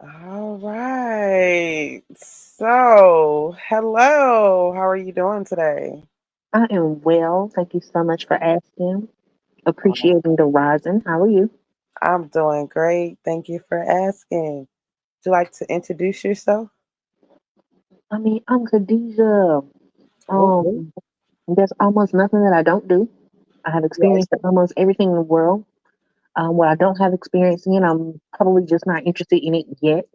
All right. So, hello. How are you doing today? I am well. Thank you so much for asking. Awesome. Appreciating the rising. How are you? I'm doing great. Thank you for asking. Would you like to introduce yourself? I'm Kadejia. Okay. Um, there's almost nothing that I don't do. I have Yes. experience in almost everything in the world. What I don't have experience in, I'm probably just not interested in it yet.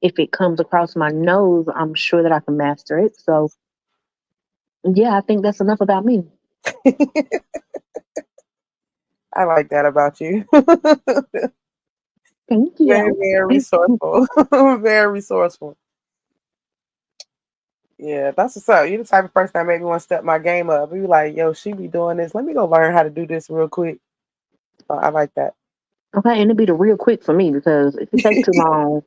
If it comes across my nose, I'm sure that I can master it. So, yeah, I think that's enough about me. I like that about you. Thank Very, you. very resourceful. Very resourceful. Yeah, that's what's up. You're the type of person that made me want to step my game up. You like, yo, she be doing this. Let me go learn how to do this real quick. So I like that. Okay, and it'll be the real quick for me because if it takes too long,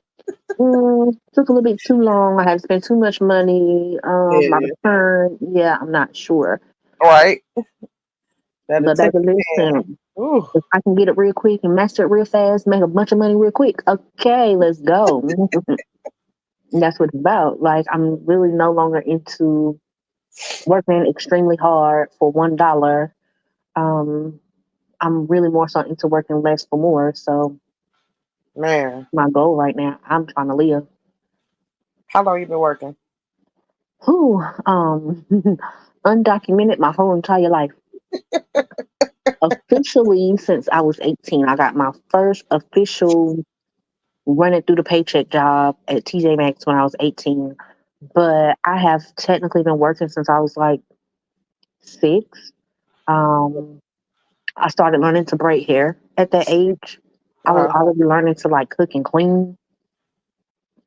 took a little bit too long. I had to spend too much money. My Yeah. return, yeah, I'm not sure. Right. That But baby, attention span. listen, Ooh. if I can get it real quick and master it real fast, make a bunch of money real quick, okay, let's go. That's what it's about. Like, I'm really no longer into working extremely hard for $1. Um, I'm really more so into working less for more. So Man. my goal right now, I'm trying to live. How long you been working? Who undocumented my whole entire life. Officially, since I was 18, I got my first official running through the paycheck job at TJ Maxx when I was 18. But I have technically been working since I was like 6. Um, I started learning to braid hair at that age. I was Uh-huh. already learning to like cook and clean.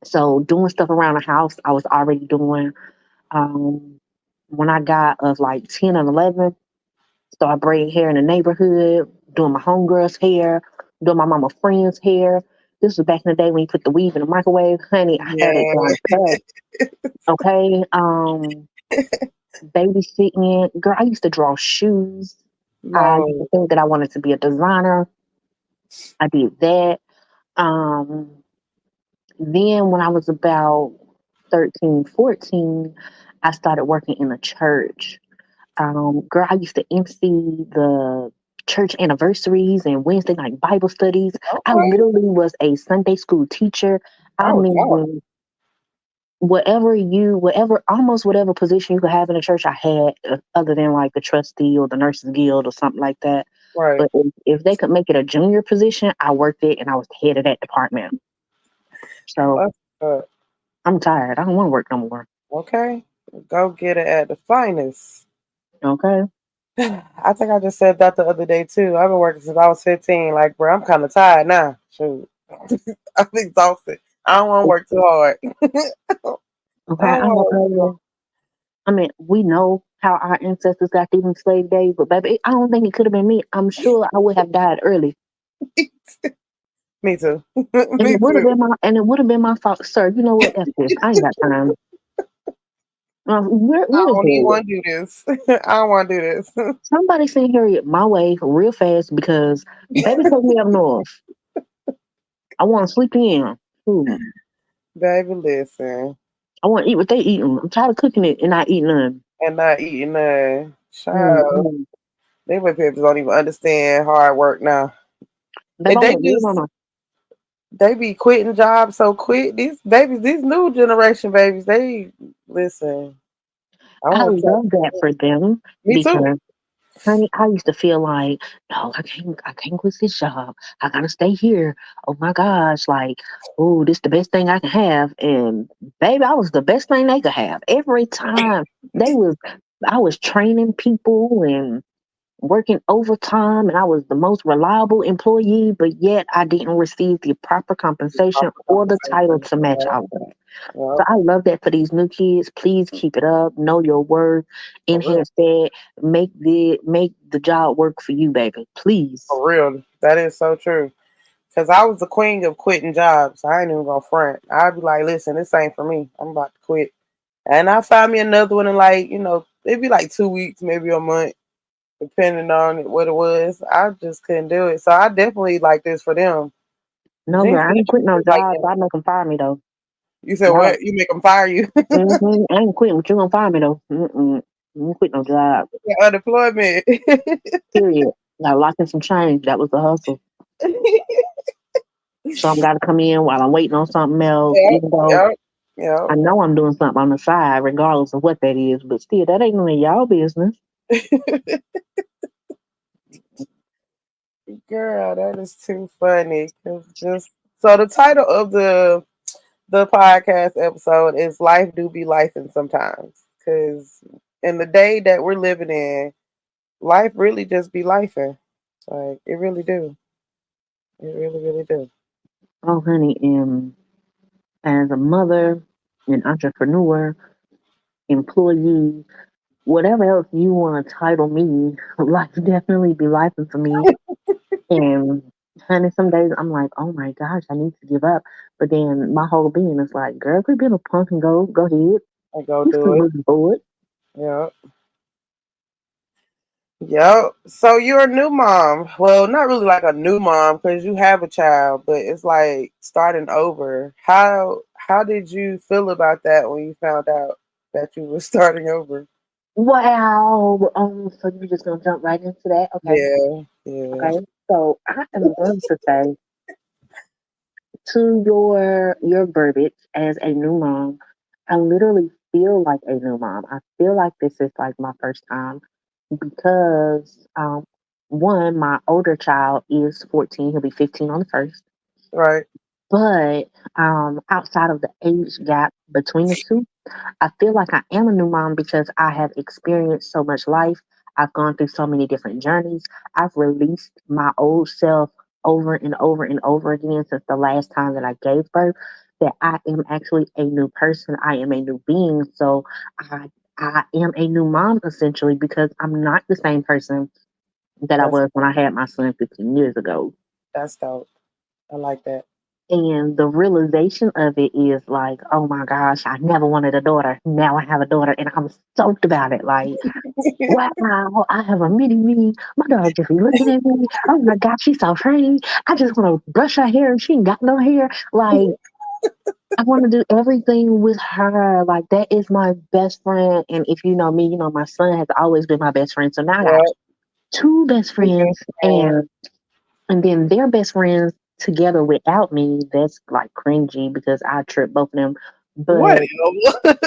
So doing stuff around the house, I was already doing. Um, when I got of like 10 and 11, started braiding hair in the neighborhood, doing my homegirl's hair, doing my mama friend's hair. This was back in the day when you put the weave in the microwave. Honey, I had it Yeah. down pat. Okay. Babysitting. Girl, I used to draw shoes. I used to No. think that I wanted to be a designer. I did that. Um, then when I was about 13, 14, I started working in a church. Girl, I used to MC the church anniversaries and Wednesday night Bible studies. I Okay. literally was a Sunday school teacher. I Oh no. mean, almost whatever position you could have in a church, I had, other than like the trustee or the nurses guild or something like that. Right. But if they could make it a junior position, I worked it and I was the head of that department. So That's I'm tired. I don't want to work no more. okay. Go get it at the finest. Okay. I think I just said that the other day too. I've been working since I was 15. Like, bro, I'm kind of tired now. Shoot. I'm exhausted. I don't want to work too hard. Okay. I don't want to work too hard. I mean, we know how our ancestors got through them slave days, but baby, I don't think it could have been me. I'm sure I would have died early. Me too. And Me it would have too. been my fault, sir. You know what? F this. I ain't got time. I Where is don't even Harriet? want to do this. I don't want to do this. Somebody send Harriet my way real fast because baby take me up north. I want to sleep in. Food. Baby, listen. I want to eat what they eating. I'm tired of cooking it and not eating none. And not eating child. Mm-hmm. They white people don't even understand hard work now. Baby, And I want real mama. they be quitting jobs so quick. These babies, these new generation babies, they listen. I I want to love that tell for them me too. because honey, I used to feel like, no, I can't quit this job. I gotta stay here. Oh my gosh, like, oh, this the best thing I can have. And baby, I was the best thing they could have. Every time they was I was training people and working overtime and I was the most reliable employee, but yet I didn't receive the proper compensation Proper or the title compensation. to match Yep, out with that. So yep, I love that for these new kids. Please keep it up. Know your worth. for real. Enhance that. Make the job work for you, baby. Please. For real. That is so true. Cause I was the queen of quitting jobs. I ain't even gonna front. I'd be like, listen, this ain't for me. I'm about to quit. And I found me another one in like, it'd be like 2 weeks, maybe a month, depending on what it was. I just couldn't do it. So I definitely like this for them. No, girl, I Jinx ain't quit no like job. that. God make them fire me though. You said No. what? You make them fire you? I ain't quitting, but you gonna fire me though. I ain't quit no job. Unemployment. Period. Got locked in some change. That was the hustle. So I'm gotta come in while I'm waiting on something else, Yep, even though yep, yep. I know I'm doing something on the side, regardless of what that is. But still, that ain't none of y'all business. Girl, that is too funny. 'Cause just so the title of the podcast episode is "Life Do Be Lifing" sometimes. Because in the day that we're living in, life really just be lifing. Like it really do. It really, really do. Oh, honey, as a mother, an entrepreneur, employee, whatever else you want to title me, life definitely be life for me. And honey, some days I'm like, oh my gosh, I need to give up. But then my whole being is like, girl, quit being a punk and go ahead. I go You do still it. moving forward. Yep. Yep. So you're a new mom. Well, not really like a new mom because you have a child, but it's like starting over. How did you feel about that when you found out that you were starting over? Wow. So you're just gonna jump right into that? Okay. Yeah. Yeah. Okay. So I am going to say to your verbiage as a new mom, I literally feel like a new mom. I feel like this is like my first time because one, my older child is 14, he'll be 15 on the first. Right. But outside of the age gap between the two, I feel like I am a new mom because I have experienced so much life. I've gone through so many different journeys. I've released my old self over and over and over again since the last time that I gave birth. That I am actually a new person. I am a new being. So I I am a new mom essentially because I'm not the same person that I That's was when I had my son 15 years ago. that's dope. I like that. And the realization of it is like, oh my gosh, I never wanted a daughter. Now I have a daughter and I'm stoked about it. Like, wow, I have a mini me. My daughter just be looking at me. Oh my gosh, she's so pretty. I just want to brush her hair and she ain't got no hair. Like, I want to do everything with her. Like, that is my best friend. And if you know me, you know my son has always been my best friend. So now I got Yep. two best Two best friends friends. and then their best friends together without me, that's like cringy because I trip both of them. What? But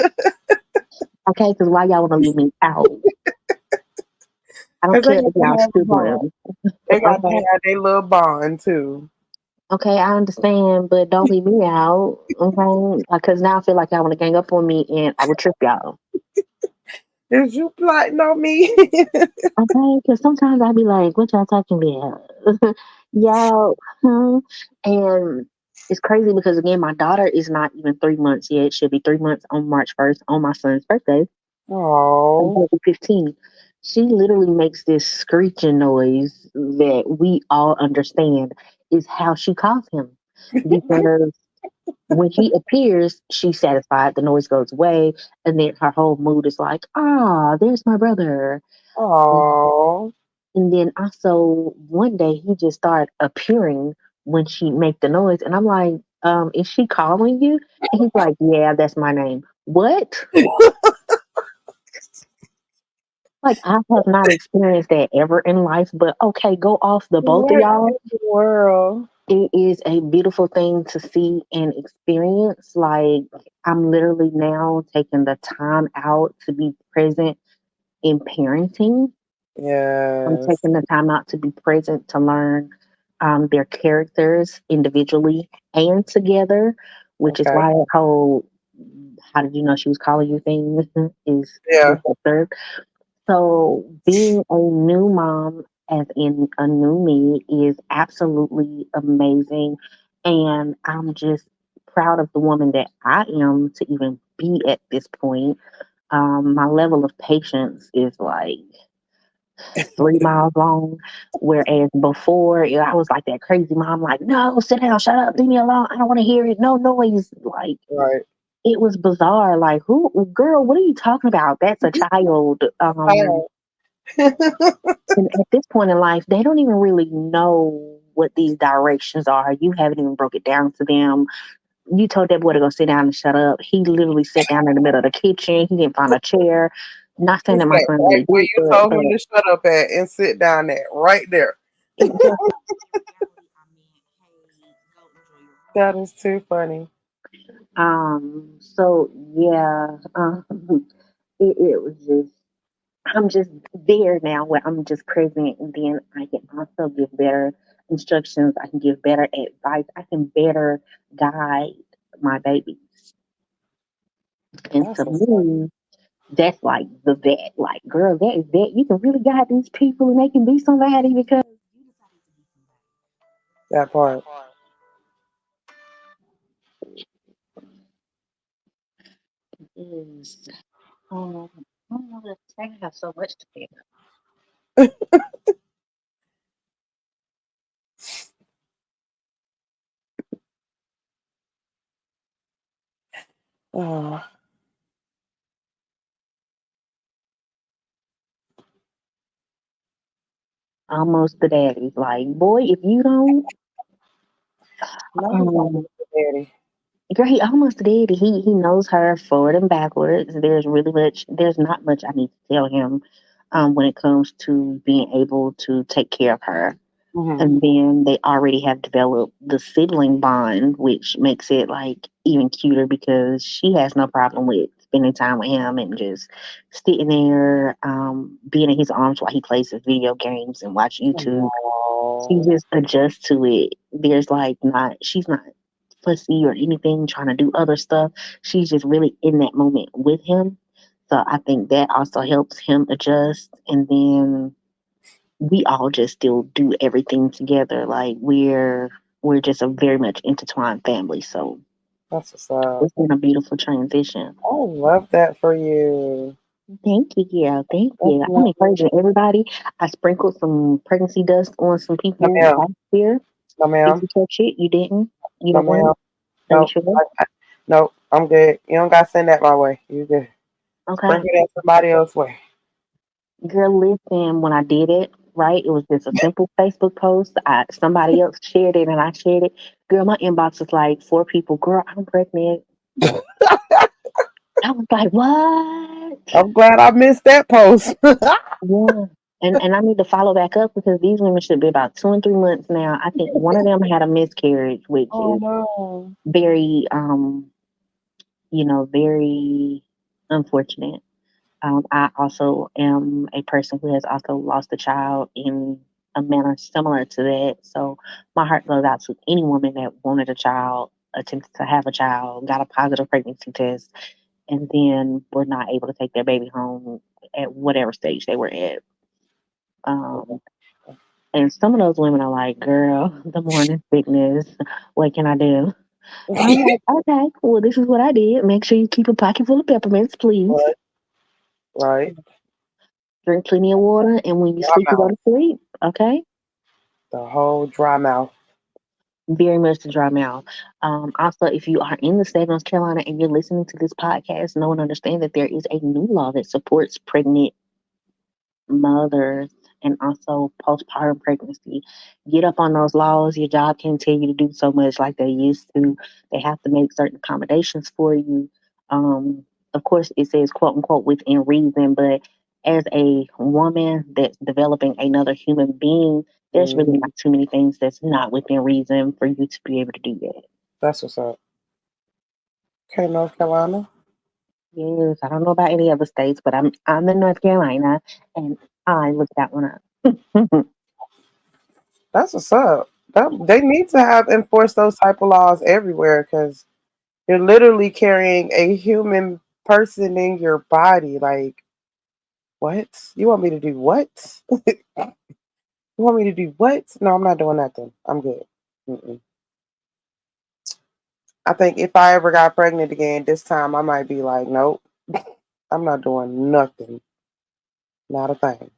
okay, because why y'all want to leave me out? I don't Because they care got if to y'all have a bond. siblings. They got to Okay, have their little bond too. okay, I understand, but don't leave me out. Okay, because now I feel like y'all want to gang up on me and I will trip y'all. Is you plotting on me? Okay, because sometimes I be like, what y'all talking about? Y'all, and it's crazy because again, my daughter is not even 3 months yet. She'll be 3 months on March 1st on my son's birthday. And Oh, he'll be 15. She literally makes this screeching noise that we all understand is how she calls him. Because when he appears, she's satisfied, the noise goes away, and then her whole mood is like, ah, there's my brother. oh, And then also one day he just started appearing when she make the noise, and I'm like, is she calling you? And he's like, yeah, that's my name. What? Like I have not experienced that ever in life, but okay, go off the both of what y'all. in the world? It is a beautiful thing to see and experience. Like I'm literally now taking the time out to be present in parenting. I'm Yes. taking the time out to be present to learn their characters individually and together, which is Okay. why that whole "how did you know she was calling you" thing is Yeah. just absurd. So being a new mom, as in a new me, is absolutely amazing. And I'm just proud of the woman that I am to even be at this point. My level of patience is like 3 miles long. Whereas before, I was like that crazy mom, like, no, sit down, shut up, leave me alone. I don't want to hear it. No noise. Like, Right. it was bizarre. Like, who, girl, what are you talking about? That's a child. Oh. And at this point in life, they don't even really know. what these directions are. You haven't even broke it down to them. You told that boy to go sit down and shut up. He literally sat down in the middle of the kitchen. He didn't find a chair. Not saying He that my said, son right didn't do where it, you told him to shut up at and sit down at, right there. it just reality, I meant, hey, go enjoy your That moment. is too funny. So yeah, it was just, I'm just there now where I'm just present, and then I can also give better instructions. I can give better advice. I can better guide my babies. And That's to what's up. me, that's like the vet. Like, girl, that is that. You can really guide these people, and they can be somebody because you decided to be That part. somebody. Is I don't know what to say. I have so much to say. Oh, Almost the daddies. Like, boy, if you don't, no, he's not um, a daddy. girl, he almost did. He knows her forward and backwards. There's not much I need to tell him, when it comes to being able to take care of her. Hmm. And then they already have developed the sibling bond, which makes it like even cuter because she has no problem with spending time with him and just sitting there, being in his arms while he plays his video games and watch YouTube. She Oh, just adjusts to it. There's like not she's not fussy or anything trying to do other stuff. She's just really in that moment with him. So I think that also helps him adjust. And then we all just still do everything together. Like we're just a very much intertwined family. So that's what's up. it's been a beautiful transition. I love that for you. Thank you, girl. Thank That's you. I'm lovely. encouraging everybody. I sprinkled some pregnancy dust on some No, people ma'am. last year. No, Did ma'am. you touch it? You didn't? You No, don't want ma'am. it? Are you Nope. sure? Nope. I'm good. You don't got to send that my way. You good. Okay. Sprinkle that somebody else's way. Girl, listen, when I did it, right, it was just a simple Facebook post. Somebody else shared it and I shared it. Girl, my inbox was like four people. Girl, I'm pregnant. I was like, what? I'm glad I missed that post. Yeah. And I need to follow back up because these women should be about 2 and 3 months now. I think one of them had a miscarriage, which Oh is no. very very unfortunate. I also am a person who has also lost a child in a manner similar to that. So my heart goes out to any woman that wanted a child, attempted to have a child, got a positive pregnancy test, and then were not able to take their baby home at whatever stage they were at. Um, and some of those women are like, girl, the morning sickness, what can I do? I'm like, okay, well, this is what I did. Make sure you keep a pocket full of peppermints, please. Right. Right. Drink plenty of water, and when you Dry sleep, you go mouth. to sleep. Okay, The whole dry mouth. very much to dry mouth. Also, if you are in the state of North Carolina and you're listening to this podcast, know and understand that there is a new law that supports pregnant mothers and also postpartum pregnancy. Get up on those laws. Your job can't tell you to do so much like they used to. They have to make certain accommodations for you. Um, of course, it says quote unquote within reason, but as a woman that's developing another human being, there's Mm, really not too many things that's not within reason for you to be able to do that. that's what's up. Okay, North Carolina. Yes, I don't know about any other states, but I'm in North Carolina and I looked that one up. That's what's up. They need to have enforce those type of laws everywhere because you're literally carrying a human person in your body. Like, what? You want me to do what? You want me to do what? No, I'm not doing nothing. I'm good. Mm-mm. I think if I ever got pregnant again, this time I might be like, nope, I'm not doing nothing. Not a thing.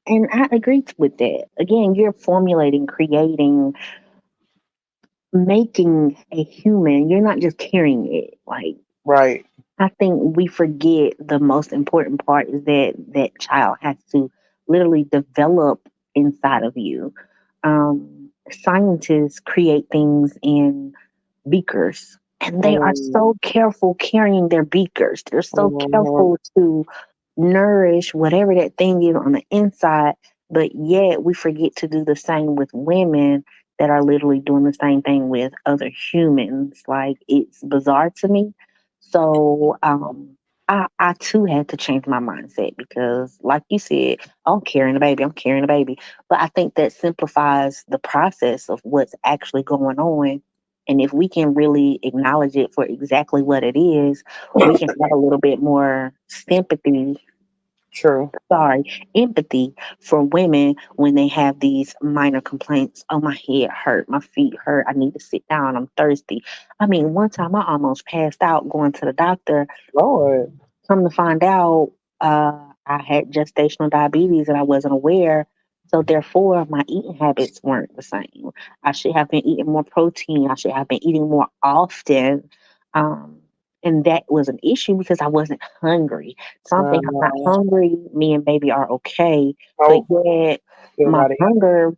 And I agree with that. Again, you're formulating, creating, making a human. You're not just carrying it. Like, Right. I think we forget the most important part is that that child has to literally develop inside of you. Scientists create things in beakers, and they are Mm, so careful carrying their beakers. They're so mhm. careful to nourish whatever that thing is on the inside, but yet we forget to do the same with women that are literally doing the same thing with other humans. Like, it's bizarre to me. So I too had to change my mindset because, like you said, I'm carrying a baby, I'm carrying a baby. But I think that simplifies the process of what's actually going on. And if we can really acknowledge it for exactly what it is, we can have a little bit more sympathy, True. sorry, empathy for women when they have these minor complaints. Oh, my head hurt, my feet hurt, I need to sit down, I'm thirsty. I mean, one time I almost passed out going to the doctor. Lord. Come to find out, I had gestational diabetes and I wasn't aware. So therefore, my eating habits weren't the same. I should have been eating more protein. I should have been eating more often. Um, and that was an issue because I wasn't hungry. Something I'm not Uh, hungry. Me and baby are okay, but oh, yet still my got it. hunger,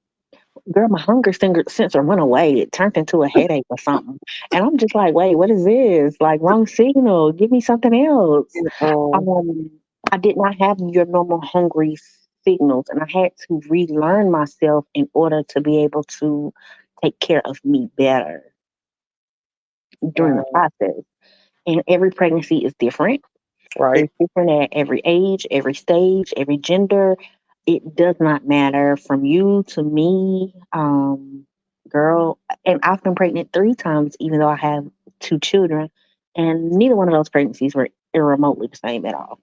girl, my hunger sensor went away. It turned into a headache or something. And I'm just like, wait, what is this? Like, wrong signal. Give me something else. Mm, um, I did not have your normal hungry signals, and I had to relearn myself in order to be able to take care of me better during the uh, process. And every pregnancy is different. right. It's different at every age, every stage, every gender. It does not matter from you to me, girl. And I've been pregnant 3 times, even though I have 2 children, and neither one of those pregnancies were remotely the same at all.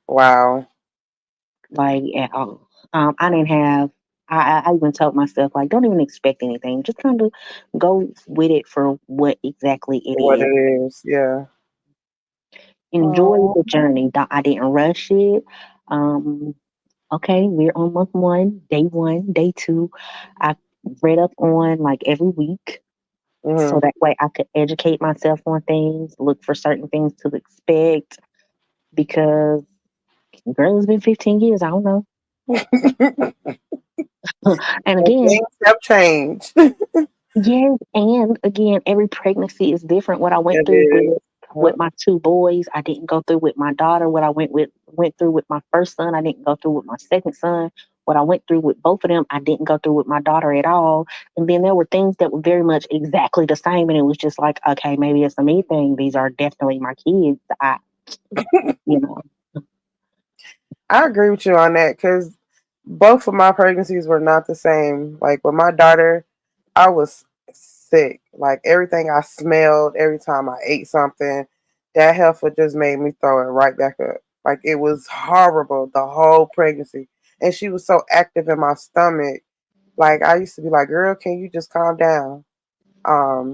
Wow. Like, at all. I didn't have. I even told myself, like, don't even expect anything. Just kind of go with it for what exactly it What it is. is. Yeah. Enjoy Oh. the journey. I didn't rush it. Um, okay, we're on month one, day two. I read up on like every week, so Hmm. that way I could educate myself on things, look for certain things to expect. Because, girl, it's been 15 years. I don't know. And And again, things have changed. yes, and again, every pregnancy is different. What I went It through is. with Yep. my 2 boys, I didn't go through with my daughter. What I went through with my first son, I didn't go through with my second son. What I went through with both of them, I didn't go through with my daughter at all. And then there were things that were very much exactly the same, and it was just like, okay, maybe it's a me thing. These are definitely my kids. You know, I agree with you on that because both of my pregnancies were not the same. Like with my daughter, I was sick. Like everything I smelled, every time I ate something, that heifer just made me throw it right back up. Like it was horrible the whole pregnancy. And she was so active in my stomach. Like I used to be like, girl, can you just calm down?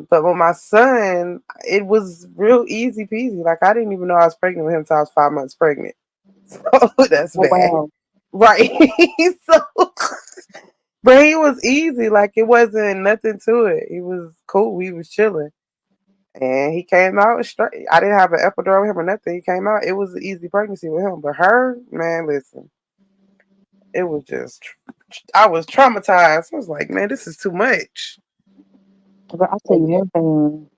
But with my son, it was real easy peasy. Like I didn't even know I was pregnant with him until I was 5 months pregnant. So that's oh bad. wow, Right. So but he was easy, like it wasn't nothing to it. He was cool. We was chilling. And he came out straight. I didn't have an epidural with him or nothing. He came out. It was an easy pregnancy with him. But her, man, listen, it was just I was traumatized. I was like, man, this is too much. but I'll tell But you yeah. one thing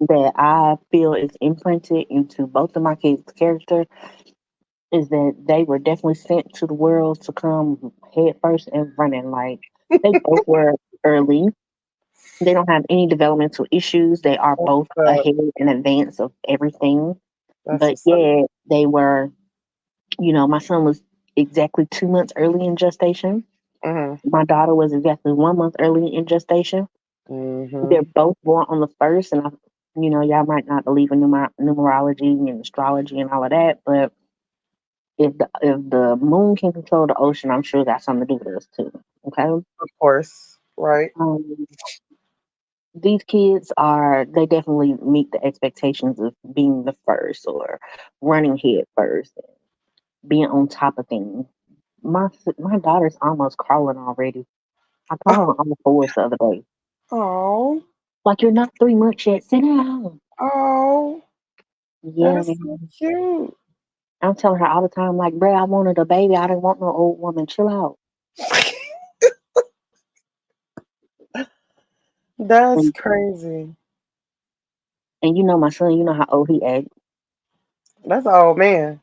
that I feel is imprinted into both of my kids' character is that they were definitely sent to the world to come head first and running. Like, they both were early. They don't have any developmental issues. They are That's both what's up. ahead in advance of everything. That's But what's up. yeah, they were, my son was exactly 2 months early in gestation. Mhm. My daughter was exactly 1 month early in gestation. They're Mhm. both born on the first, and y'all might not believe in numerology and astrology and all of that, but if the moon can control the ocean, I'm sure that's something to do with us too. Okay. Of course. Right. Um, these kids they definitely meet the expectations of being the first or running head first, being on top of things. My daughter's almost crawling already. I caught her on the fours the other day. Oh. Like, you're not 3 months yet. Sit down. Oh. That Yeah, is so cute. I'm telling her all the time, like, bruh, I wanted a baby. I didn't want no old woman. Chill out. That's And, crazy. and you know my son, you know how old he is. That's an old man.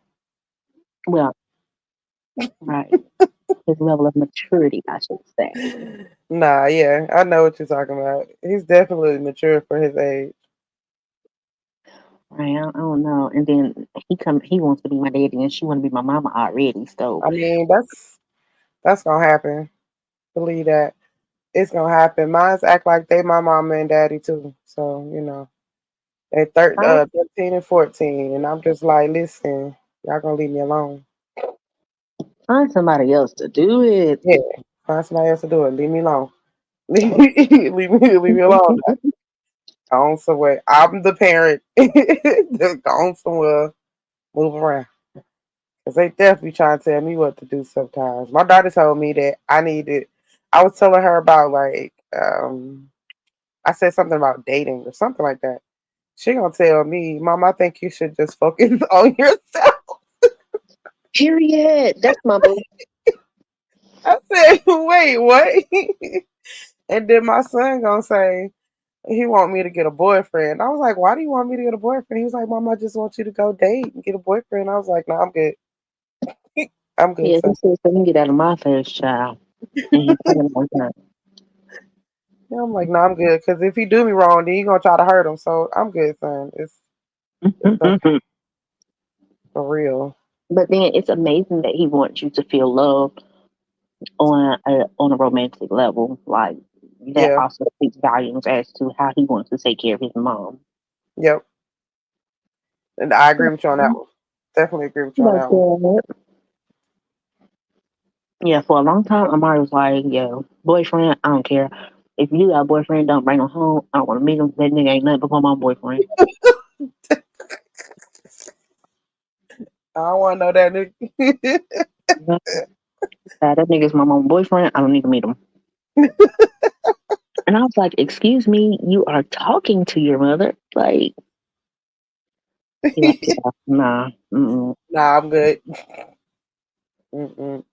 Well, right. His level of maturity, I should say. Nah, yeah, I know what you're talking about. He's definitely mature for his age. Right. I don't know. And then he wants to be my daddy and she wanna be my mama already. So I mean, that's gonna happen. Believe that. It's gonna happen. Mine's act like they my mama and daddy too. So, they find 13 and 14. And I'm just like, listen, y'all gonna leave me alone. find somebody else to do it. Yeah. Find somebody else to do it. Leave me alone. Leave me alone. Go on somewhere. I'm the parent. Just go on somewhere. Move around. Because they definitely trying to tell me what to do sometimes. My daughter told me that I was telling her about like, I said something about dating or something like that. She gonna tell me, Mom, I think you should just focus on yourself. Period. That's my boo. I said, wait, what? And then my son gonna say he want me to get a boyfriend. I was like, why do you want me to get a boyfriend? He was like, Mom, I just want you to go date and get a boyfriend. I was like, no, I'm good. I'm good, Yeah, he son. says let me get out of my face, child. And he playing on time. Yeah, I'm like, no, I'm good. Because if he do me wrong, then you gonna try to hurt him. So I'm good, son. It's okay for real. But then it's amazing that he wants you to feel loved on a romantic level. Like that Yeah. also speaks volumes as to how he wants to take care of his mom. Yep. And I agree with you on that Mhm. one. Definitely agree with you on Like, that one. yeah, for a long time, Amari was like, yo, boyfriend, I don't care. If you got a boyfriend, don't bring him home. I don't want to meet him. That nigga ain't nothing but my boyfriend. I don't want to know that nigga. Yeah, that nigga's my mom boyfriend. I don't need to meet him. And I was like, excuse me, you are talking to your mother? Like, he like, yeah, nah. Mm-mm. Nah, I'm good. Mm-mm.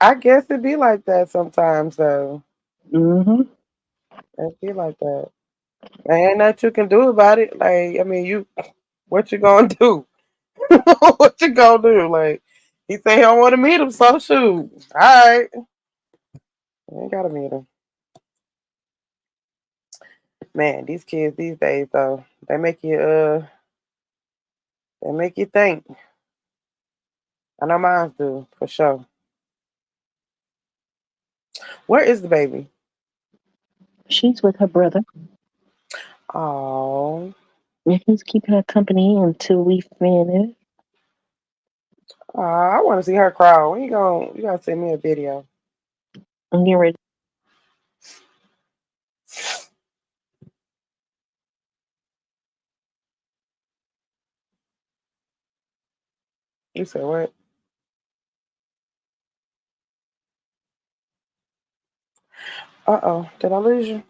I guess it be like that sometimes, though. Mm-hmm. It be like that. There ain't nothing you can do about it. Like, I mean, what you gonna do? What you gonna do? Like, he say he don't want to meet him, so shoot. All right, you ain't gotta meet him. Man, these kids these days, though, they make you think. I know mine do for sure. Where is the baby? She's with her brother, Oh, and he's keeping her company until we finish. I want to see her cry. When you going? You gotta send me a video. I'm getting ready. You said what? Did I lose you?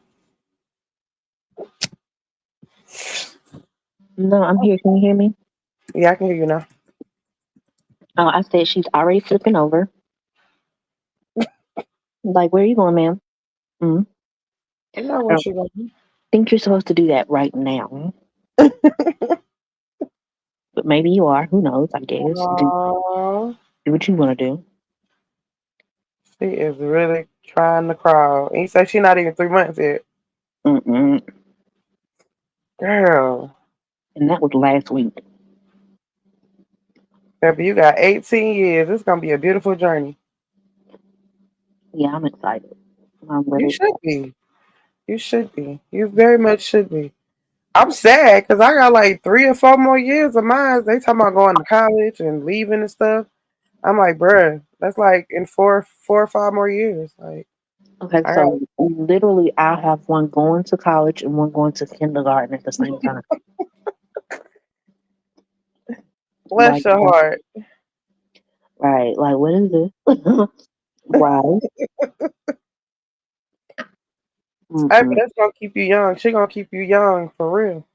No, I'm here. Can you hear me? Yeah, I can hear you now. Oh, I said she's already flipping over. Like, where are you going, ma'am? Mm. I know I where don't she going. think you're supposed to do that right now, but maybe you are. Who knows? I guess. Oh, Do what you want to do. she is really trying to crawl. And you say she not even 3 months yet. Mm-mm. Girl, And that was last week. baby, you got 18 years. It's gonna be a beautiful journey. Yeah, I'm excited. I'm You really should excited. be. You should be. You very much should be. I'm sad because I got like 3 or 4 more years of mine. They talking about going to college and leaving and stuff. I'm like, bruh, that's like in 4 or 5 more years. Like, Okay, I got so literally, I have one going to college and one going to kindergarten at the same time. bless Like, your heart. right? Like, what is this? Right? Hey, but Mm-mm. that's gonna keep you young. She gonna keep you young for real.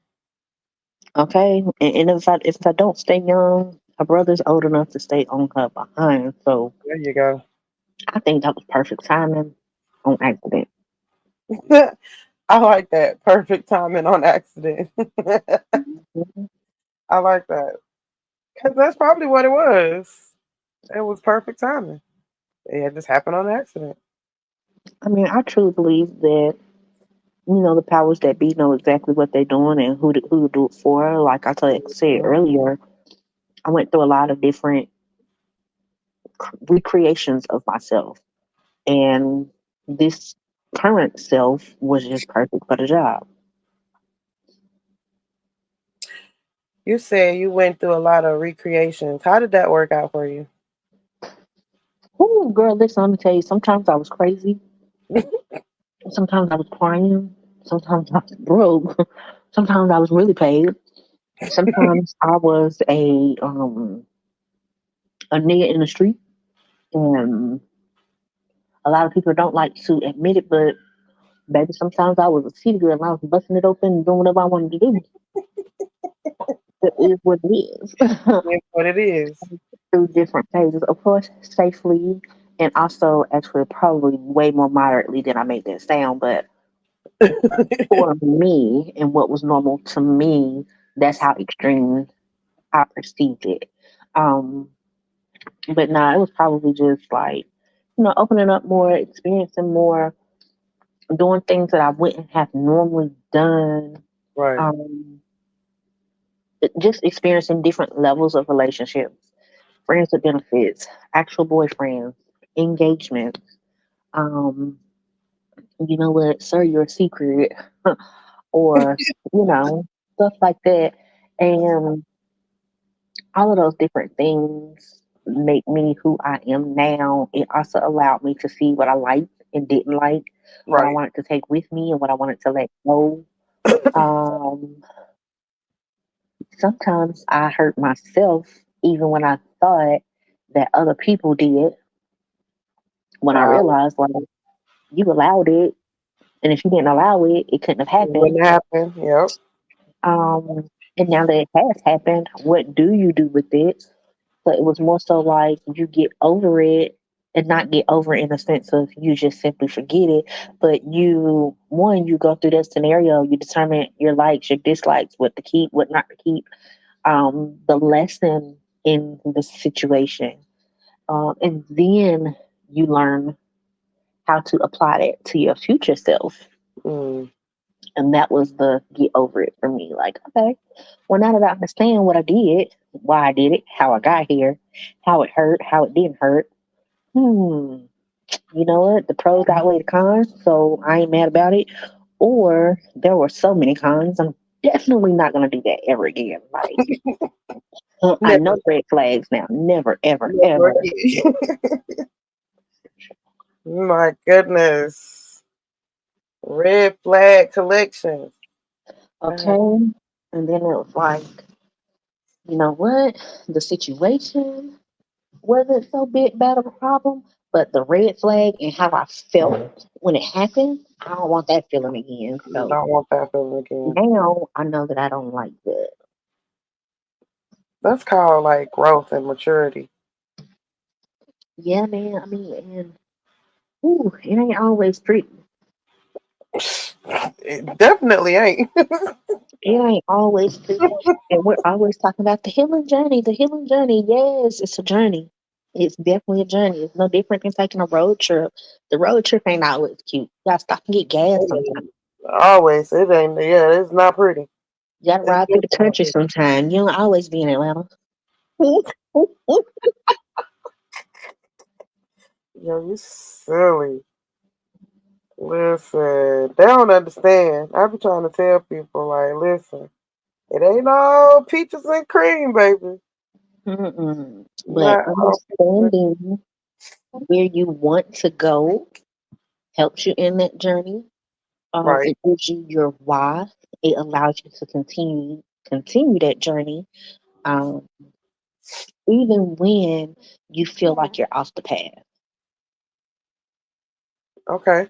Okay, and if I don't stay young, Her brother's old enough to stay on her behind, so There you go. I think that was perfect timing on accident. I like that. Perfect timing on accident. Mhm. I like that. Because that's probably what it was. It was perfect timing. It just happened on accident. I mean, I truly believe that the powers that be know exactly what they're doing and who to do it for. Like said Mhm. earlier, I went through a lot of different recreations of myself, and this current self was just perfect for the job. You said you went through a lot of recreations. How did that work out for you? Ooh, girl, listen, let me tell you. Sometimes I was crazy. Sometimes I was crying. Sometimes I was broke. Sometimes I was really paid. Sometimes I was a nigga in the street, and a lot of people don't like to admit it, but baby, sometimes I was a city girl and I was busting it open and doing whatever I wanted to do. It is what it is. That's what it is. Through different phases, of course, safely, and also actually probably way more moderately than I made that sound. But for me and what was normal to me, that's how extreme I perceived it. Um, but nah, it was probably just like, opening up more, experiencing more, doing things that I wouldn't have normally done. Right. Um, just experiencing different levels of relationships, friends with benefits, actual boyfriends, engagements. Um, you know what, sir, you're a secret, or stuff like that, and all of those different things make me who I am now. It also allowed me to see what I liked and didn't like, what I Right. wanted to take with me and what I wanted to let go. Um, Sometimes I hurt myself even when I thought that other people did. When I Wow. realized, like, you allowed it, and if you didn't allow it, it couldn't have It happened. wouldn't happen. Yep. And now that it has happened, what do you do with it? So it was more so like you get over it, and not get over it in the sense of you just simply forget it, but you go through that scenario, you determine your likes, your dislikes, what to keep, what not to keep, the lesson in the situation. And then you learn how to apply that to your future self. Mm. And that was the get over it for me. Like, okay, well, now that I understand what I did, why I did it, how I got here, how it hurt, how it didn't hurt, hmm, you know what? The pros outweigh the cons, so I ain't mad about it. Or there were so many cons, I'm definitely not going to do that ever again. Like, I Never, know red flags now. Never, ever, never ever. again. My goodness. Red flag collection. Okay. And then it was like, you know what? The situation wasn't so big bad of a problem, but the red flag and how I felt when it happened, I don't want that feeling again. So Don't want that feeling again. now I know that I don't like that. That's called like growth and maturity. Yeah, man. I mean, and ooh, it ain't always pretty. It definitely ain't. It ain't always pretty. And we're always talking about the healing journey, the healing journey. Yes, it's a journey. It's definitely a journey. It's no different than taking a road trip. The road trip ain't always cute. You gotta stop and get gas sometimes. Always. It ain't. Yeah, it's not pretty. You gotta It's ride through the definitely not country pretty. sometime. You don't always be in Atlanta. Yo, you silly. Listen, they don't understand. I be trying to tell people, like, listen, it ain't all peaches and cream, baby. Mm-mm. But Not all peaches and understanding where you want to go helps you in that journey. right. It gives you your why. It allows you to continue that journey, um, even when you feel like you're off the path. Okay.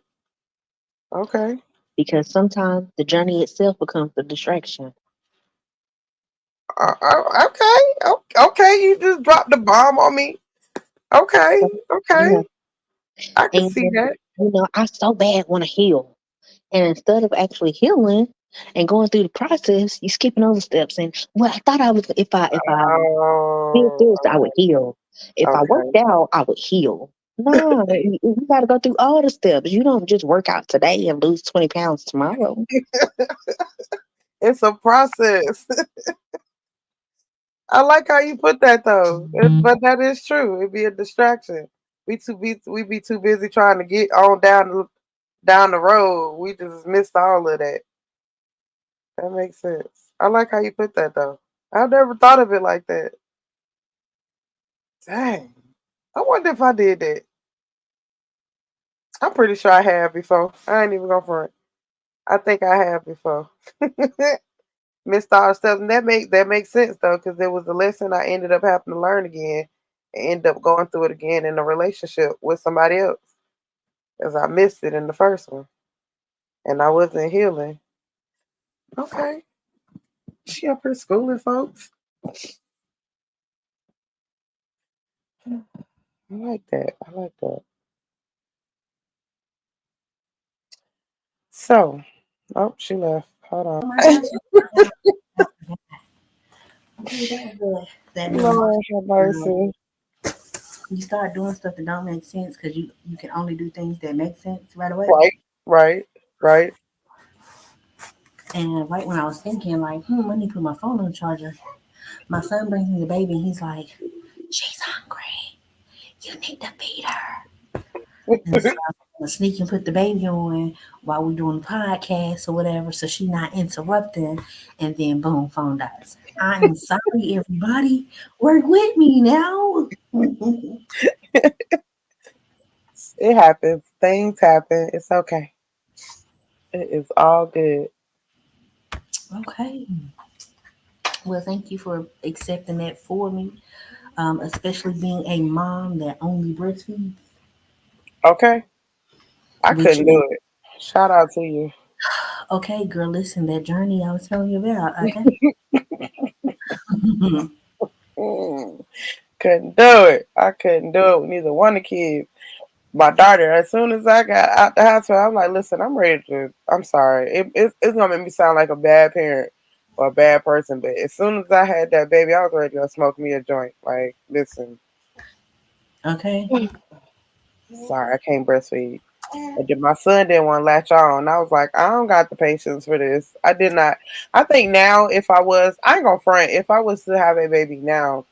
Okay. Because sometimes the journey itself becomes the distraction. Okay. You just dropped the bomb on me. Okay. Yeah. I can And see that. I so bad want to heal. And instead of actually healing and going through the process, you skipping over steps. And well, I thought I was if I did Oh, this, I would heal. If I okay. worked out, I would heal. No, you got to go through all the steps. You don't just work out today and lose 20 pounds tomorrow. It's a process. I like how you put that though, but that is true. It'd be a distraction. We be too busy trying to get on down the road. We just missed all of that. That makes sense. I like how you put that though. I've never thought of it like that. Dang. I wonder if I did that. I'm pretty sure I have before. I ain't even gonna front. I think I have before. Missed all the stuff, and that makes sense though, because it was a lesson I ended up having to learn again, and end up going through it again in a relationship with somebody else, because I missed it in the first one, and I wasn't healing. Okay, she up here schooling folks. I like that. I like that. So, oh, she left. Hold on. Oh my gosh. Okay, that's good. That little Lord have mark. mercy. You start doing stuff that don't make sense because you can only do things that make sense right away. Right, right, right. And right when I was thinking, like, I need to put my phone on the charger. My son brings me the baby, and he's like, "She's hungry. You need to feed her." And so I'm gonna sneak and put the baby on while we're doing the podcast or whatever, so she's not interrupting. And then boom, phone dies. I am sorry, everybody. Work with me now. It happens. Things happen. It's okay. It is all good. Okay. Well, thank you for accepting that for me, especially being a mom that only breastfeeds, Okay. I which couldn't is do it. Shout out to you. okay, girl. Listen, that journey I was telling you about. Okay. Mm, couldn't do it. I couldn't do it with neither one of the kids. My daughter, as soon as I got out the hospital, I'm like, listen, I'm ready to. I'm sorry. It's gonna make me sound like a bad parent or a bad person, but as soon as I had that baby, I was ready to smoke me a joint. Like, listen, Okay. sorry, I can't breastfeed. And then my son didn't want to latch on. I was like, I don't got the patience for this. I did not. I think now, if I was, I ain't gonna front. If I was to have a baby now,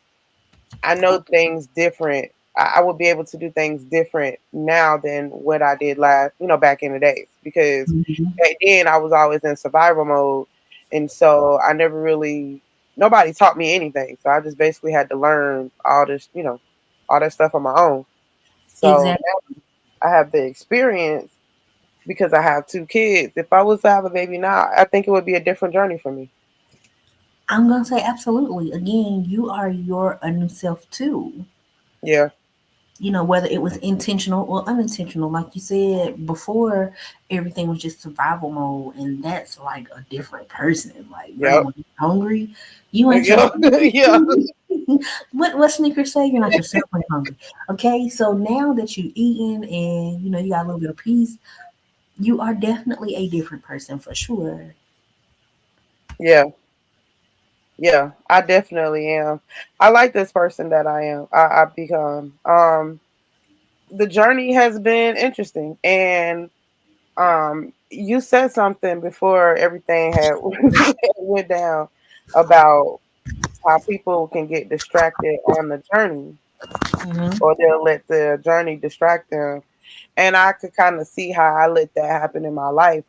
I know things different. I would be able to do things different now than what I did last, back in the days. Because Mhm. back then I was always in survival mode, and so I never really nobody taught me anything. So I just basically had to learn all this, all that stuff on my own. So Exactly. now I have the experience because I have two kids. If I was to have a baby now, I think it would be a different journey for me. I'm gonna say absolutely. Again, you are your a new self too. Yeah. Whether it was intentional or unintentional. Like you said before, everything was just survival mode, and that's like a different person. Like, bro, Yep. when you're hungry, you ain't your Yeah. Yeah. what Snickers say? You're not yourself when you're hungry. Okay, so now that you're eating and you got a little bit of peace, you are definitely a different person for sure. Yeah. Yeah, I definitely am. I like this person that I am. I've become. The journey has been interesting, and you said something before everything had went down about how people can get distracted on the journey, Hmm. or they'll let the journey distract them. And I could kind of see how I let that happen in my life.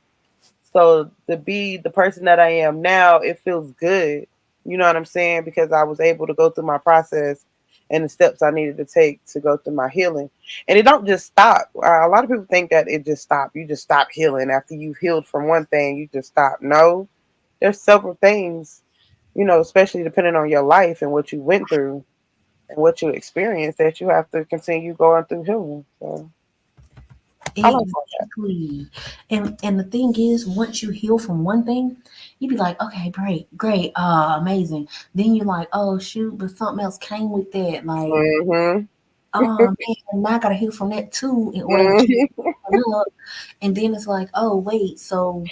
So to be the person that I am now, it feels good. You know what I'm saying? Because I was able to go through my process and the steps I needed to take to go through my healing. And it don't just stop. A lot of people think that it just stop. You just stop healing after you've healed from one thing. You just stop. No, there's several things. Especially depending on your life and what you went through and what you experienced, that you have to continue going through healing. So I like all that. Exactly. And the thing is, once you heal from one thing, you be like, okay, great, great, amazing. Then you're like, oh shoot, but something else came with that. Like, Mhm. oh man, now I gotta heal from that too in order to keep Mhm. going up. And then it's like, oh wait, so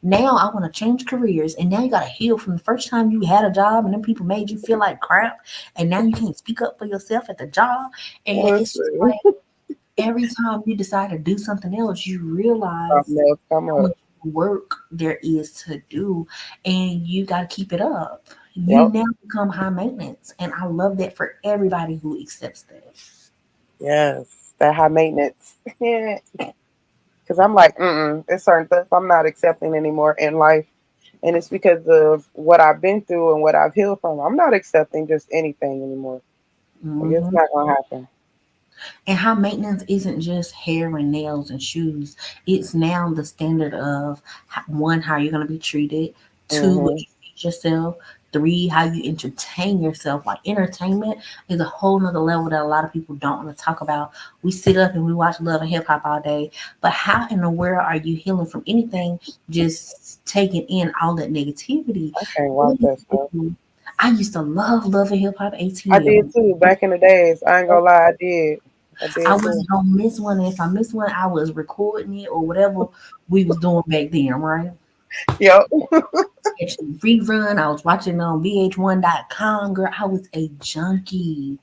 now I want to change careers, and now you gotta heal from the first time you had a job, and then people made you feel like crap, and now you can't speak up for yourself at the job, and it's just Listen, like every time you decide to do something else, you realize something else come how up. much work there is to do, and you got to keep it up. You Yep. now become high maintenance, and I love that for everybody who accepts that. Yes. That high maintenance. Yeah. Because I'm like, it's certain stuff I'm not accepting anymore in life. And it's because of what I've been through and what I've healed from. I'm not accepting just anything anymore. Like, it's Hmm. not going to happen. And high maintenance isn't just hair and nails and shoes. It's now the standard of one, how you're going to be treated, two, what Hmm. you feed yourself, three, how you entertain yourself. Like entertainment is a whole nother level that a lot of people don't want to talk about. We sit up and we watch Love and Hip Hop all day, but how in the world are you healing from anything just taking in all that negativity? I can't watch What is that stuff. I used to love Love and Hip Hop I did ATL. too back in the days. I ain't going to lie. I did. I I did too. wasn't gonna miss one. And if I missed one, I was recording it or whatever we was doing back then, right? Yep. Catching rerun. I was watching on VH1.com. Girl, I was a junkie.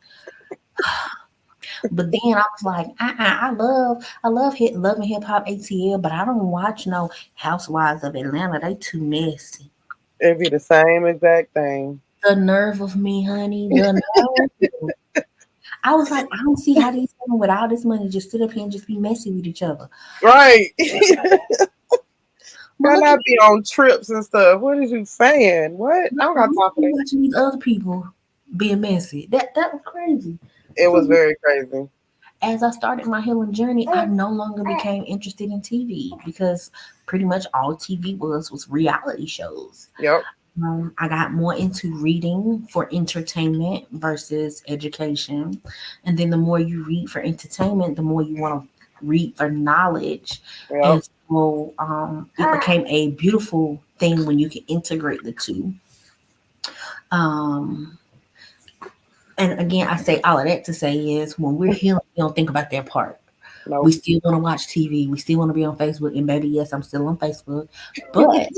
But then I was like, I love love and hip hop ATL, but I don't watch no Housewives of Atlanta. They too messy. It'd be the same exact thing. The nerve of me, honey. The nerve. I was like, I don't see how these women with all this money just sit up here and just be messy with each other. Right. But Can look I at be on trips and stuff? What is you saying? What? I don't got I'm time for that. watching these other people being messy. That was crazy. It So was very crazy. as I started my healing journey, I no longer became interested in TV because pretty much all TV was reality shows. Yep. I got more into reading for entertainment versus education, and then the more you read for entertainment, the more you want to read for knowledge, Yep. and so it became a beautiful thing when you can integrate the two. Um, And again, I say all of that to say is when we're healing, we don't think about that part. We Nope. still want to watch TV. We still want to be on Facebook. And baby, yes, I'm still on Facebook. But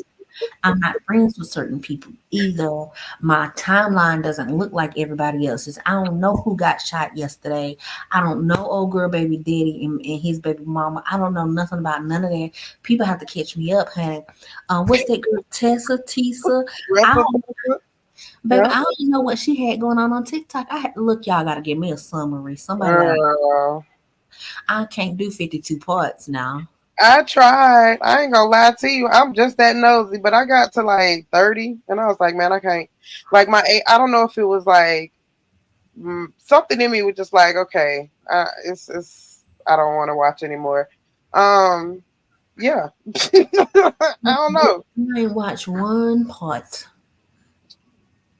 I'm not friends with certain people. Either my timeline doesn't look like everybody else's. I don't know who got shot yesterday. I don't know old girl baby daddy and his baby mama. I don't know nothing about none of that. People have to catch me up, honey. What's that girl? Tessa? I Baby, Yep. I don't even know what she had going on TikTok. I had to look, y'all got to give me a summary. Somebody got to. Girl. I can't do 52 parts now. I tried. I ain't gonna lie to you. I'm just that nosy, but I got to like 30, and I was like, man, I can't. Like I don't know if it was like something in me was just like, okay, it's. I don't want to watch anymore. Um, yeah. I don't know. I ain't watched one part.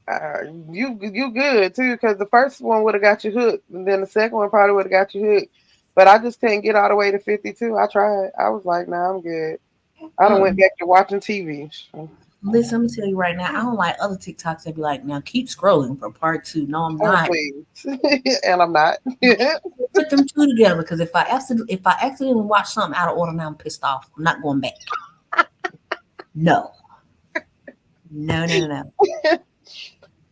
Uh, you good too, because the first one would have got you hooked, and then the second one probably would have got you hooked. But I just couldn't get all the way to 52. I tried. I was like, nah, I'm good. I done went Mm-mm. back to watching TV. Listen, let me tell you right now, I don't like other TikToks that be like, now keep scrolling for part two. No, I'm Oh not. please, and I'm not. Put them two together because if I accidentally watch something out of order, now I'm pissed off. I'm not going back. No, no.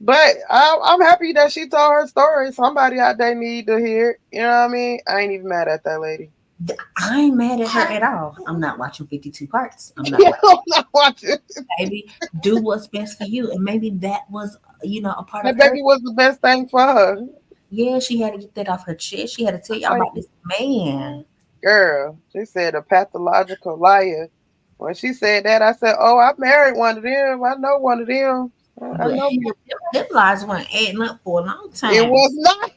But I'm happy that she told her story. Somebody out there need to hear it. You know what I mean? I ain't even mad at that lady. I ain't mad at her at all. I'm not watching 52 parts. I'm not Yeah, watching. I'm not watching. Baby, do what's best for you. And maybe that was, a part of That her. baby was the best thing for her. Yeah, she had to get that off her chest. She had to tell y'all Like, about this man. girl, she said a pathological liar. When she said that, I said, "Oh, I married one of them. I know one of them. I But know hell, them lies weren't adding up for a long it time. was not."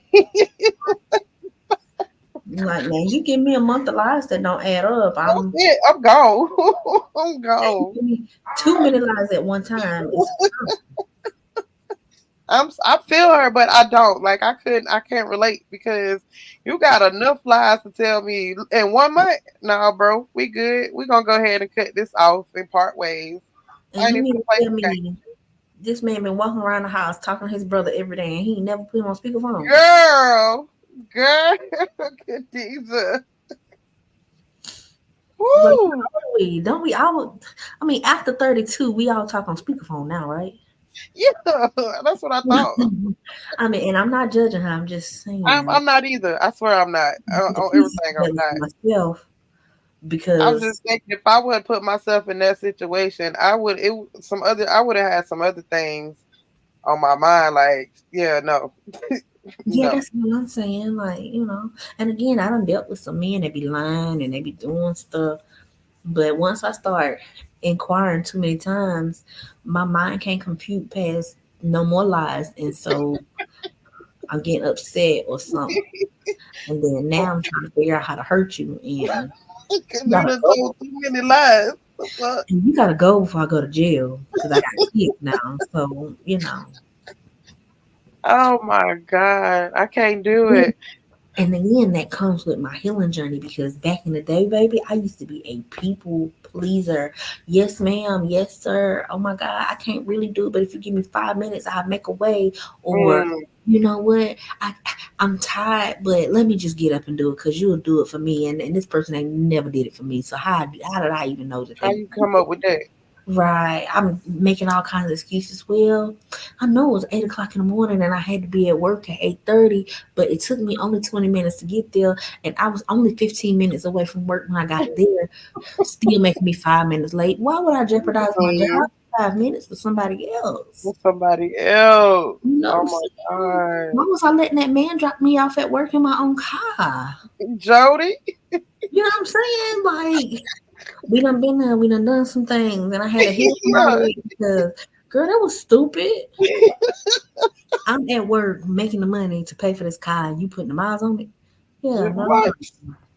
Like, man, you give me a month of lies that don't add up. That's it. I'm gone. I'm You gone. give me too many lies at one time. It's I feel her, but I don't. Like I can't relate because you got enough lies to tell me in 1 month. Nah, bro, we good. We gonna go ahead and cut this off and part ways. I And ain't you even mean gonna to play tell no game. me this man been walking around the house talking to his brother every day and he never put him on speakerphone? Girl, girl, Kadejia. Like, Woo. how do we? Don't we all? I mean, after 32, we all talk on speakerphone now, right? Yeah, that's what I thought. I mean, and I'm not judging her. I'm just saying, I'm not either. I swear I'm not. the On pieces everything, I'm together not. for myself I'm just because thinking if I would put myself in that situation, I would it some other I would have had some other things on my mind. Like, yeah, no, yeah, no. that's what I'm saying. Like, and again, I done dealt with some men that be lying and they be doing stuff. But once I start inquiring too many times, my mind can't compute past no more lies, and so I'm getting upset or something. And then now I'm trying to figure out how to hurt you, and Because you you gotta done go. told too many lies. The fuck? And you gotta go before I go to jail because I got kids now. So Oh my god, I can't do it. And again, that comes with my healing journey because back in the day, baby, I used to be a people pleaser. Yes, ma'am. Yes, sir. Oh my God, I can't really do it, but if you give me 5 minutes, I'll make a way. Or, Mm, you know what? I'm tired, but let me just get up and do it because you'll do it for me. And this person ain't never did it for me. So how did I even know that how they you come up with that? Right. I'm making all kinds of excuses. Well, I know it was 8 o'clock in the morning and I had to be at work at 8:30, but it took me only 20 minutes to get there and I was only 15 minutes away from work when I got there, still making me 5 minutes late. Why would I jeopardize my Mm, job 5 minutes for somebody else? with somebody else. You know what I'm Oh saying? my Why was I letting that man drop me off at work in my own car? god, Jody. You know what I'm saying? Like we done been there, we done some things, and I had to heal from my Yeah, leg because girl, that was stupid. I'm at work making the money to pay for this car and you putting the miles on it. Yeah, no. what?